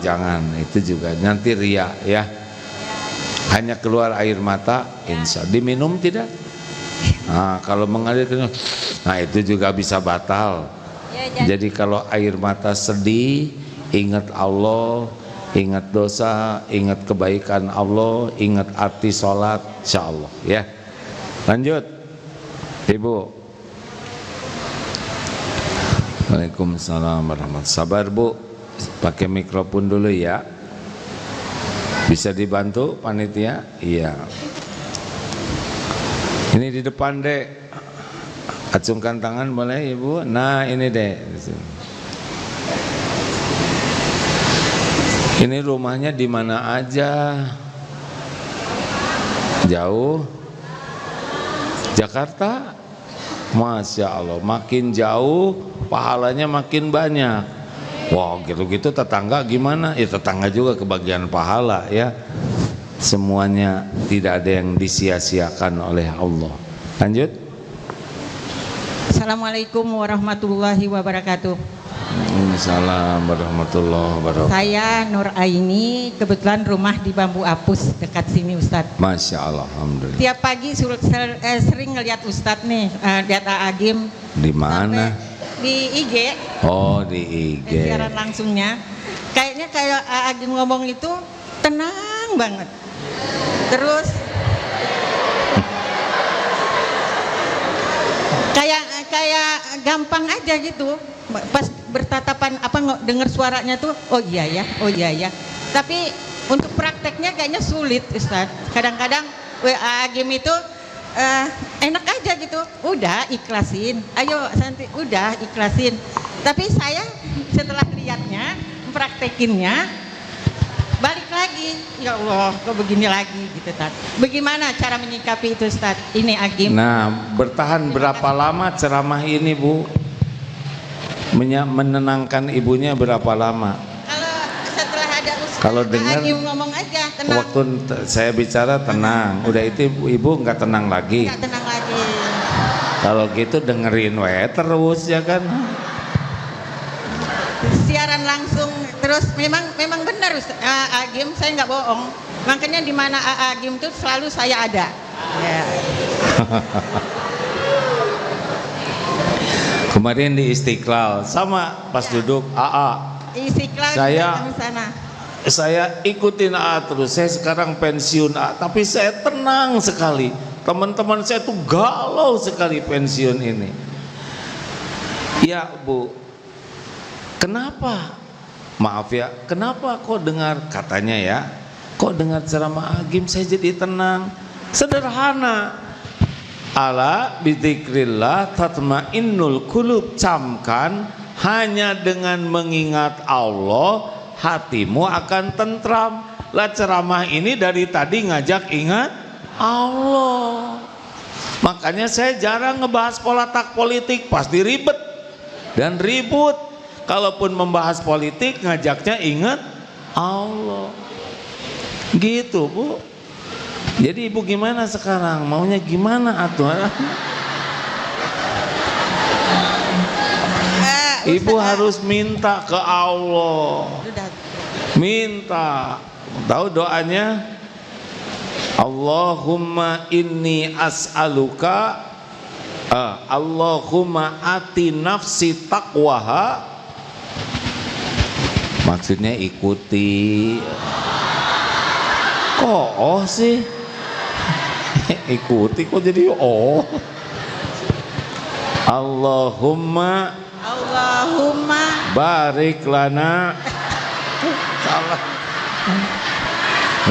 jangan, itu juga nanti ria ya. Hanya keluar air mata, insya diminum tidak? Nah, kalau mengalir, nah itu juga bisa batal. Ya, Jadi kalau air mata sedih, ingat Allah, ingat dosa, ingat kebaikan Allah, ingat arti sholat, insya Allah ya. Lanjut Ibu. Waalaikumsalam warahmatullahi wabarakatuh. Sabar Bu, pakai mikrofon dulu ya. Bisa dibantu panitia? Iya. Ini di depan dek, acungkan tangan boleh Ibu. Nah ini dek. Ini rumahnya di mana aja? Jauh? Jakarta? Masya Allah, makin jauh pahalanya makin banyak. Wah, gitu-gitu tetangga gimana? Ya tetangga juga kebagian pahala ya. Semuanya tidak ada yang disia-siakan oleh Allah. Lanjut. Assalamualaikum warahmatullahi wabarakatuh. Waalaikumsalam warahmatullahi wabarakatuh. Saya Nur Aini, kebetulan rumah di Bambu Apus dekat sini Ustadz. Masya Allah, alhamdulillah. Tiap pagi sering ngeliat Ustadz nih, lihat Agim. Di mana? Di IG. Oh, di IG. Siaran langsungnya. Kayaknya kayak Agim ngomong itu tenang banget. Terus kayak gampang aja gitu. Pas bertatapan dengar suaranya tuh, oh iya ya. Tapi untuk prakteknya kayaknya sulit Ustadz. Kadang-kadang WA game itu enak aja gitu, udah ikhlasin, ayo Santi, udah ikhlasin. Tapi saya setelah lihatnya, praktekinnya, balik lagi, ya Allah kok begini lagi gitu Ustadz. Bagaimana cara menyikapi itu Ustadz? Ini Agim. Nah, bertahan berapa lama ceramah ini Bu? Menenangkan ibunya berapa lama? Kalau setelah ada Ustadz, Kalau dengar Agim ngomong aja tenang. waktu saya bicara tenang, udah itu ibu nggak tenang lagi. Nggak tenang lagi. Kalau gitu dengerin terus ya kan. Siaran langsung terus memang benar Agim, saya nggak bohong. Makanya di mana Agim itu selalu saya ada. Ya. Kemarin di Istiqlal sama pas duduk AA. Istiqlal Saya- di sana. Saya ikutin AA terus. Saya sekarang pensiun AA, tapi saya tenang sekali. Teman-teman saya tuh galau sekali pensiun ini. Ya Bu, kenapa? Maaf ya, kenapa kok dengar katanya ya? Kok dengar ceramah Agim saya jadi tenang? Sederhana. Ala bidzikrillah tatmainnul qulub, camkan hanya dengan mengingat Allah hatimu akan tentram. Lah ceramah ini dari tadi ngajak ingat Allah. Makanya saya jarang ngebahas politik, pasti ribet dan ribut. Kalaupun membahas politik ngajaknya ingat Allah. Gitu Bu. Jadi ibu gimana sekarang? Maunya gimana atuh? Ibu harus minta ke Allah. Minta. Tahu doanya? Allahumma inni as'aluka Allahumma ati nafsi taqwaha. Maksudnya ikuti. Kok oh sih? Ikuti kok jadi oh. Allahumma barik lana. Salah.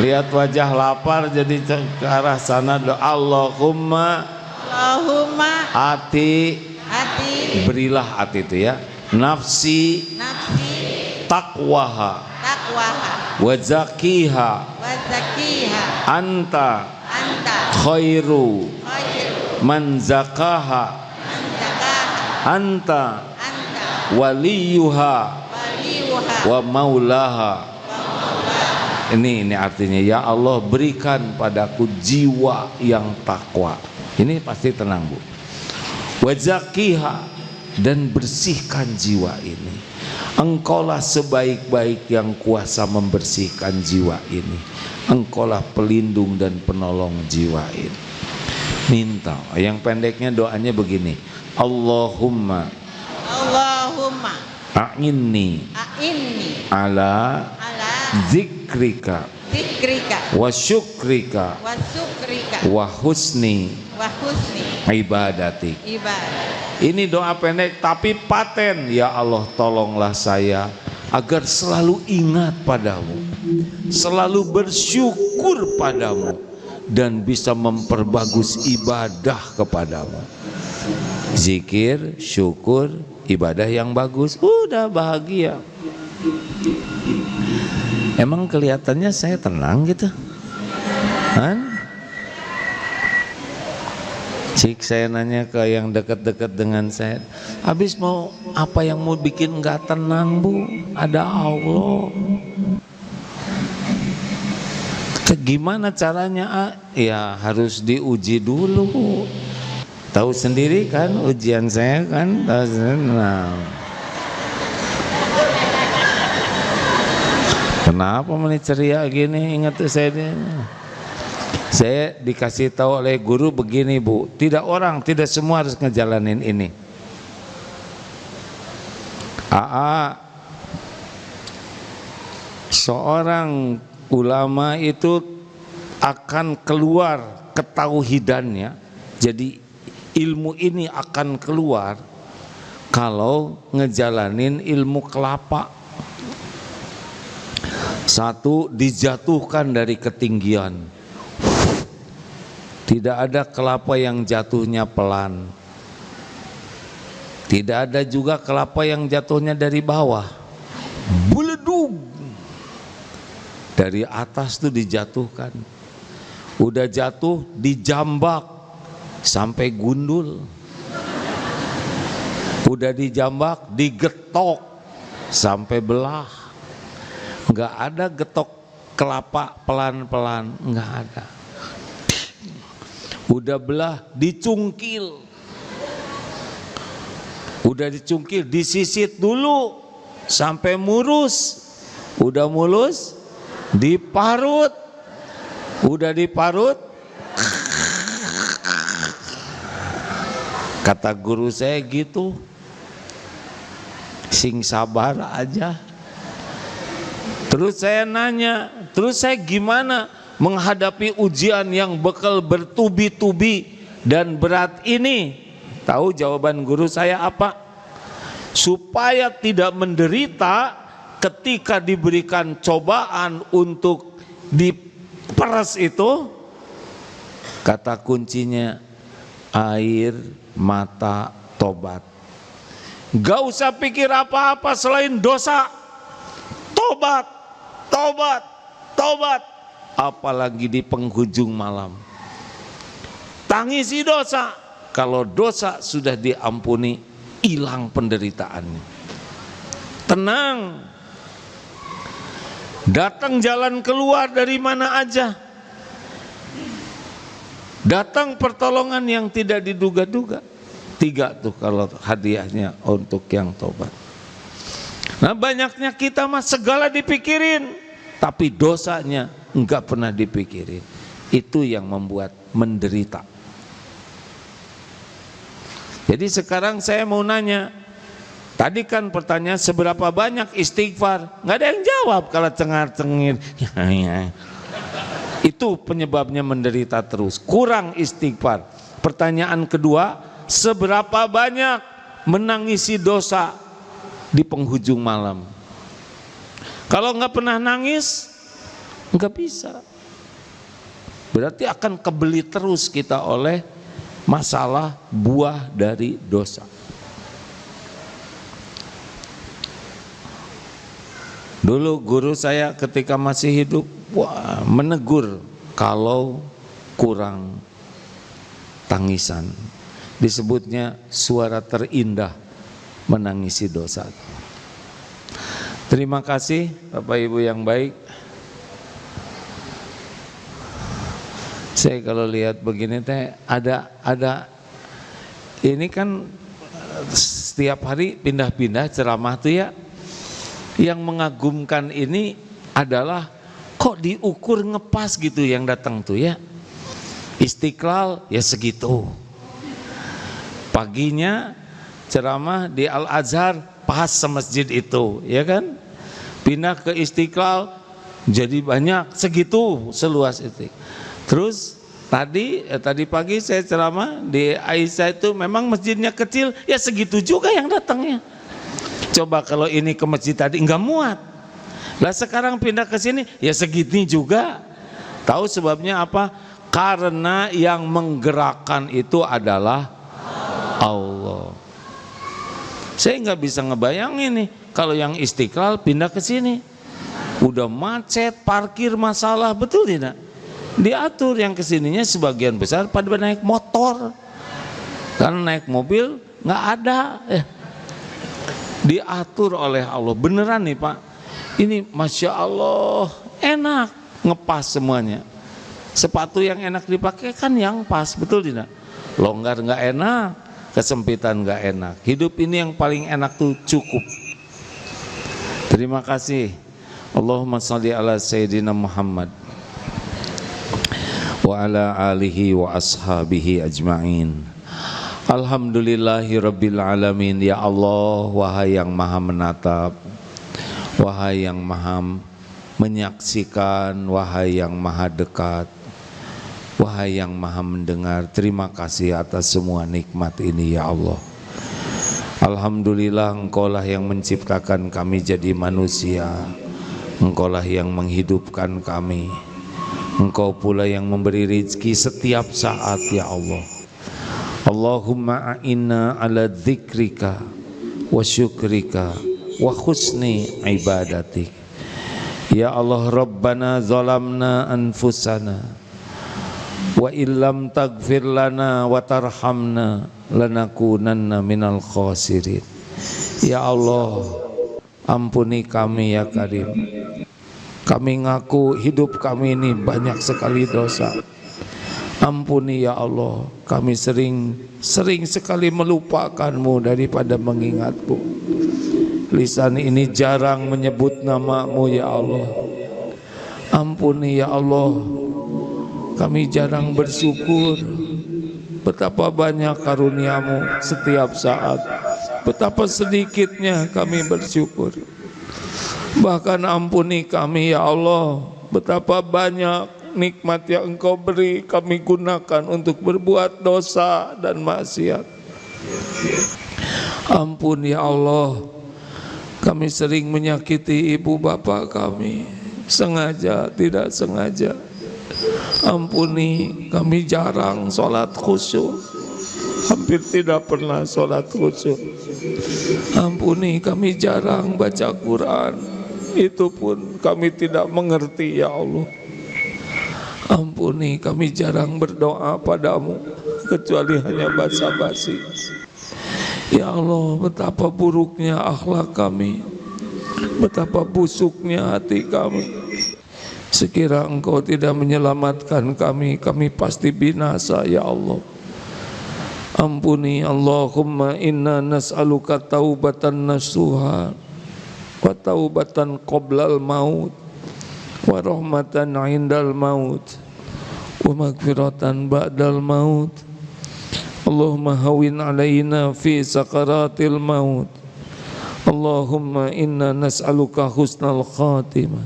Lihat wajah lapar jadi ke arah sana. Allahumma ati berilah ati itu ya. Nafsi taqwaha wa zakiha anta khairu man zakaha anta waliyuha wa maulaha. Ini artinya, ya Allah berikan padaku jiwa yang takwa. Ini pasti tenang, Bu. Wa zakiha, dan bersihkan jiwa ini. Engkaulah sebaik-baik yang kuasa membersihkan jiwa ini. Engkaulah pelindung dan penolong jiwa ini. Minta. Yang pendeknya doanya begini. Allahumma a'inni ala zikrika wa syukrika wa husni ibadati. Ini doa pendek tapi paten. Ya Allah, tolonglah saya agar selalu ingat padamu, selalu bersyukur padamu, dan bisa memperbagus ibadah kepadamu. Zikir, syukur, ibadah yang bagus, udah bahagia. Emang kelihatannya saya tenang gitu kan? Cik, saya nanya ke yang dekat-dekat dengan saya, habis mau apa yang mau bikin nggak tenang, Bu? Ada Allah. Gimana caranya? Ya harus diuji dulu. Tahu sendiri kan ujian saya kan. Nah, kenapa menit ceria gini? Ingat tuh saya dikasih tahu oleh guru begini, Bu. Tidak semua harus ngejalanin ini. Seorang ulama itu akan keluar ketauhidannya. Jadi ilmu ini akan keluar kalau ngejalanin ilmu kelapa. Satu, dijatuhkan dari ketinggian. Tidak ada kelapa yang jatuhnya pelan. Tidak ada juga kelapa yang jatuhnya dari bawah. Buledug. Dari atas tuh dijatuhkan. Udah jatuh dijambak sampai gundul. Udah dijambak digetok sampai belah. Enggak ada getok kelapa pelan-pelan, enggak ada. Udah belah dicungkil. Udah dicungkil disisit dulu sampai murus. Udah mulus diparut. Udah diparut, kata guru saya gitu, sing sabar aja. Terus saya nanya, terus saya gimana menghadapi ujian yang bakal bertubi-tubi dan berat ini? Tahu jawaban guru saya apa? Supaya tidak menderita ketika diberikan cobaan untuk diperas itu, kata kuncinya air mata tobat. Gak usah pikir apa-apa selain dosa. Tobat, tobat, tobat. Apalagi di penghujung malam. Tangisi dosa. Kalau dosa sudah diampuni, hilang penderitaannya. Tenang. Datang jalan keluar dari mana aja. Datang pertolongan yang tidak diduga-duga. 3 tuh kalau hadiahnya untuk yang tobat. Nah, banyaknya kita mah segala dipikirin, tapi dosanya enggak pernah dipikirin. Itu yang membuat menderita. Jadi sekarang saya mau nanya, tadi kan pertanyaan seberapa banyak istighfar, nggak ada yang jawab. Kalau cengar-cengir itu penyebabnya menderita terus, kurang istighfar. Pertanyaan kedua, seberapa banyak menangisi dosa di penghujung malam. Kalau nggak pernah nangis, nggak bisa. Berarti akan kebeli terus kita oleh masalah buah dari dosa. Dulu guru saya ketika masih hidup, menegur kalau kurang tangisan. Disebutnya suara terindah menangisi dosa. Terima kasih Bapak Ibu yang baik. Saya kalau lihat begini teh ada ini kan setiap hari pindah-pindah ceramah tuh ya. Yang mengagumkan ini adalah kok diukur ngepas gitu yang datang tuh ya. Istiqlal ya segitu. Paginya ceramah di Al-Azhar pas semasjid itu, ya kan? Pindah ke Istiqlal jadi banyak segitu seluas itu. Terus tadi pagi saya ceramah di Aisyah itu memang masjidnya kecil, ya segitu juga yang datangnya. Coba kalau ini ke masjid tadi enggak muat. Lah sekarang pindah ke sini ya segini juga. Tahu sebabnya apa? Karena yang menggerakkan itu adalah Allah. Saya nggak bisa ngebayangin nih kalau yang Istiqlal pindah ke sini. Udah macet, parkir masalah, betul tidak? Diatur yang kesininya sebagian besar pada naik motor, karena naik mobil nggak ada. Diatur oleh Allah, beneran nih Pak. Ini Masya Allah enak, ngepas semuanya. Sepatu yang enak dipakai kan yang pas, betul tidak? Longgar nggak enak, kesempitan nggak enak. Hidup ini yang paling enak tuh cukup. Terima kasih. Allahumma sholli ala Sayyidina Muhammad wa ala alihi wa ashabihi ajma'in. Alhamdulillahi rabbil alamin. Ya Allah, wahai yang maha menatap, wahai yang maha menyaksikan, wahai yang maha dekat, wahai yang maha mendengar, terima kasih atas semua nikmat ini ya Allah. Alhamdulillah, Engkaulah yang menciptakan kami jadi manusia, Engkaulah yang menghidupkan kami, Engkau pula yang memberi rezeki setiap saat ya Allah. Allahumma a'inna ala dzikrika wa syukrika wa husni ibadatik. Ya Allah, Rabbana zalamna anfusana wa illam taghfir lana wa tarhamna lanakunanna minal khasirin. Ya Allah, ampuni kami ya Karim. Kami ngaku hidup kami ini banyak sekali dosa. Ampuni ya Allah, kami sering sekali melupakanmu daripada mengingatmu. Lisan ini jarang menyebut namamu ya Allah. Ampuni ya Allah, kami jarang bersyukur. Betapa banyak karuniamu setiap saat, betapa sedikitnya kami bersyukur. Bahkan ampuni kami ya Allah, betapa banyak nikmat yang Engkau beri kami gunakan untuk berbuat dosa dan maksiat. Ampun ya Allah, kami sering menyakiti ibu bapak kami, sengaja tidak sengaja. Ampuni, kami jarang sholat khusyuk, hampir tidak pernah sholat khusyuk. Ampuni, kami jarang baca Quran, itu pun kami tidak mengerti ya Allah. Ampuni, kami jarang berdoa padamu kecuali hanya basa-basi. Ya Allah, betapa buruknya akhlak kami, betapa busuknya hati kami. Sekira Engkau tidak menyelamatkan kami, kami pasti binasa ya Allah. Ampuni Allahumma inna nas'aluka taubatan nasuha wa taubatan qoblal maut wa rahmatan indal maut wa maghfiratan ba'dal maut. Allahumma hawin alaina fi sakaratil maut. Allahumma inna nas'aluka husnal khatimah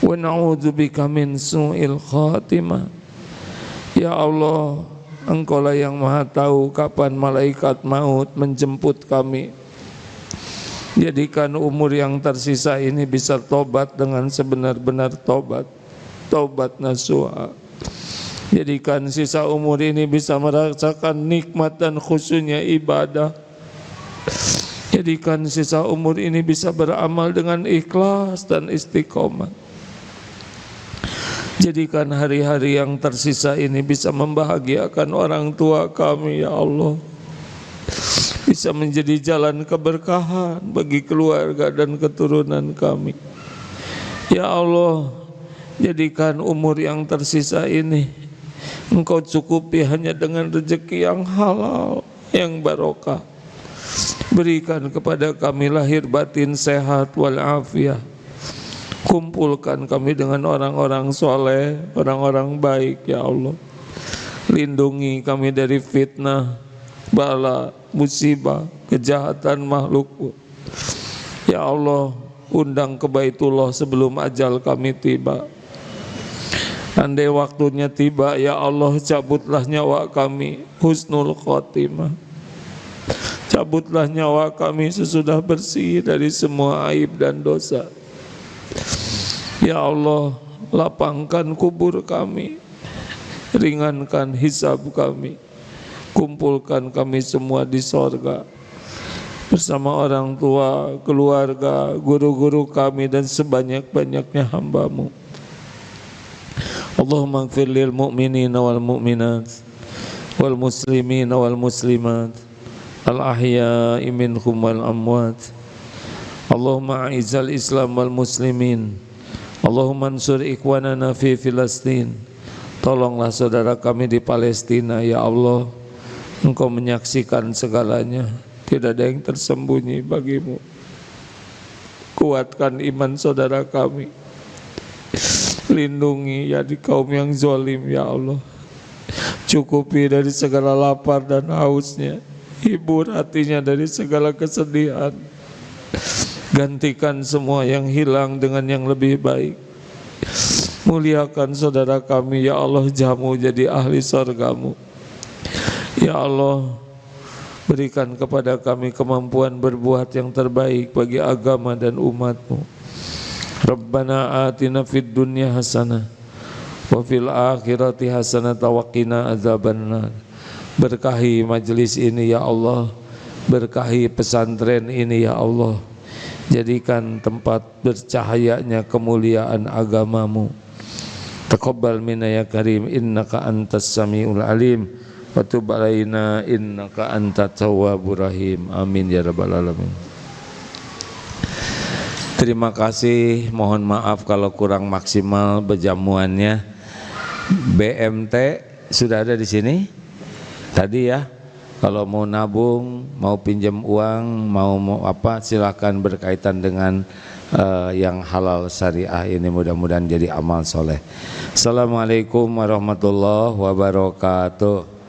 wa na'udzubika min su'il khatimah. Ya Allah, Engkaulah yang maha tahu kapan malaikat maut menjemput kami. Jadikan umur yang tersisa ini bisa tobat dengan sebenar-benar tobat, tobat nasuha. Jadikan sisa umur ini bisa merasakan nikmat dan khusyuknya ibadah. Jadikan sisa umur ini bisa beramal dengan ikhlas dan istiqomah. Jadikan hari-hari yang tersisa ini bisa membahagiakan orang tua kami, ya Allah. Bisa menjadi jalan keberkahan bagi keluarga dan keturunan kami. Ya Allah, jadikan umur yang tersisa ini Engkau cukupi hanya dengan rezeki yang halal, yang barokah. Berikan kepada kami lahir batin sehat walafiat. Kumpulkan kami dengan orang-orang soleh, orang-orang baik, ya Allah. Lindungi kami dari fitnah, bala, musibah, kejahatan makhluk. Ya Allah, undang ke Baitullah sebelum ajal kami tiba. Andai waktunya tiba, ya Allah, cabutlah nyawa kami husnul khotimah. Cabutlah nyawa kami sesudah bersih dari semua aib dan dosa. Ya Allah, lapangkan kubur kami, ringankan hisab kami, kumpulkan kami semua di sorga bersama orang tua, keluarga, guru-guru kami dan sebanyak-banyaknya hamba-Mu. Allahumma ighfir lil mu'minina wal mu'minat wal muslimina wal muslimat al ahya'i minhum wal amwat. Allahumma a'izzal islam wal muslimin. Allahumma ansur ikhwanana fi Filastin. Tolonglah saudara kami di Palestina, ya Allah. Engkau menyaksikan segalanya, tidak ada yang tersembunyi bagimu. Kuatkan iman saudara kami. Lindungi ya di kaum yang zalim, ya Allah. Cukupi dari segala lapar dan hausnya. Hibur hatinya dari segala kesedihan. Gantikan semua yang hilang dengan yang lebih baik. Muliakan saudara kami, ya Allah, jamu jadi ahli surga-Mu. Ya Allah, berikan kepada kami kemampuan berbuat yang terbaik bagi agama dan umat-Mu. Rabbana atina fid dunya hasanah wa fil akhirati hasanah wa qina adzabannar. Berkahi majelis ini, ya Allah. Berkahi pesantren ini, ya Allah. Jadikan tempat bercahayanya kemuliaan agama-Mu. Taqabbal minna ya karim, innaka antas samiul alim, wa tub alaina innaka antat tawwabur rahim. Amin ya rabbal alamin. Terima kasih, mohon maaf kalau kurang maksimal berjamuannya. BMT sudah ada di sini tadi ya. Kalau mau nabung, mau pinjam uang, mau apa, silakan berkaitan dengan yang halal syariah ini, mudah-mudahan jadi amal soleh. Assalamualaikum warahmatullahi wabarakatuh.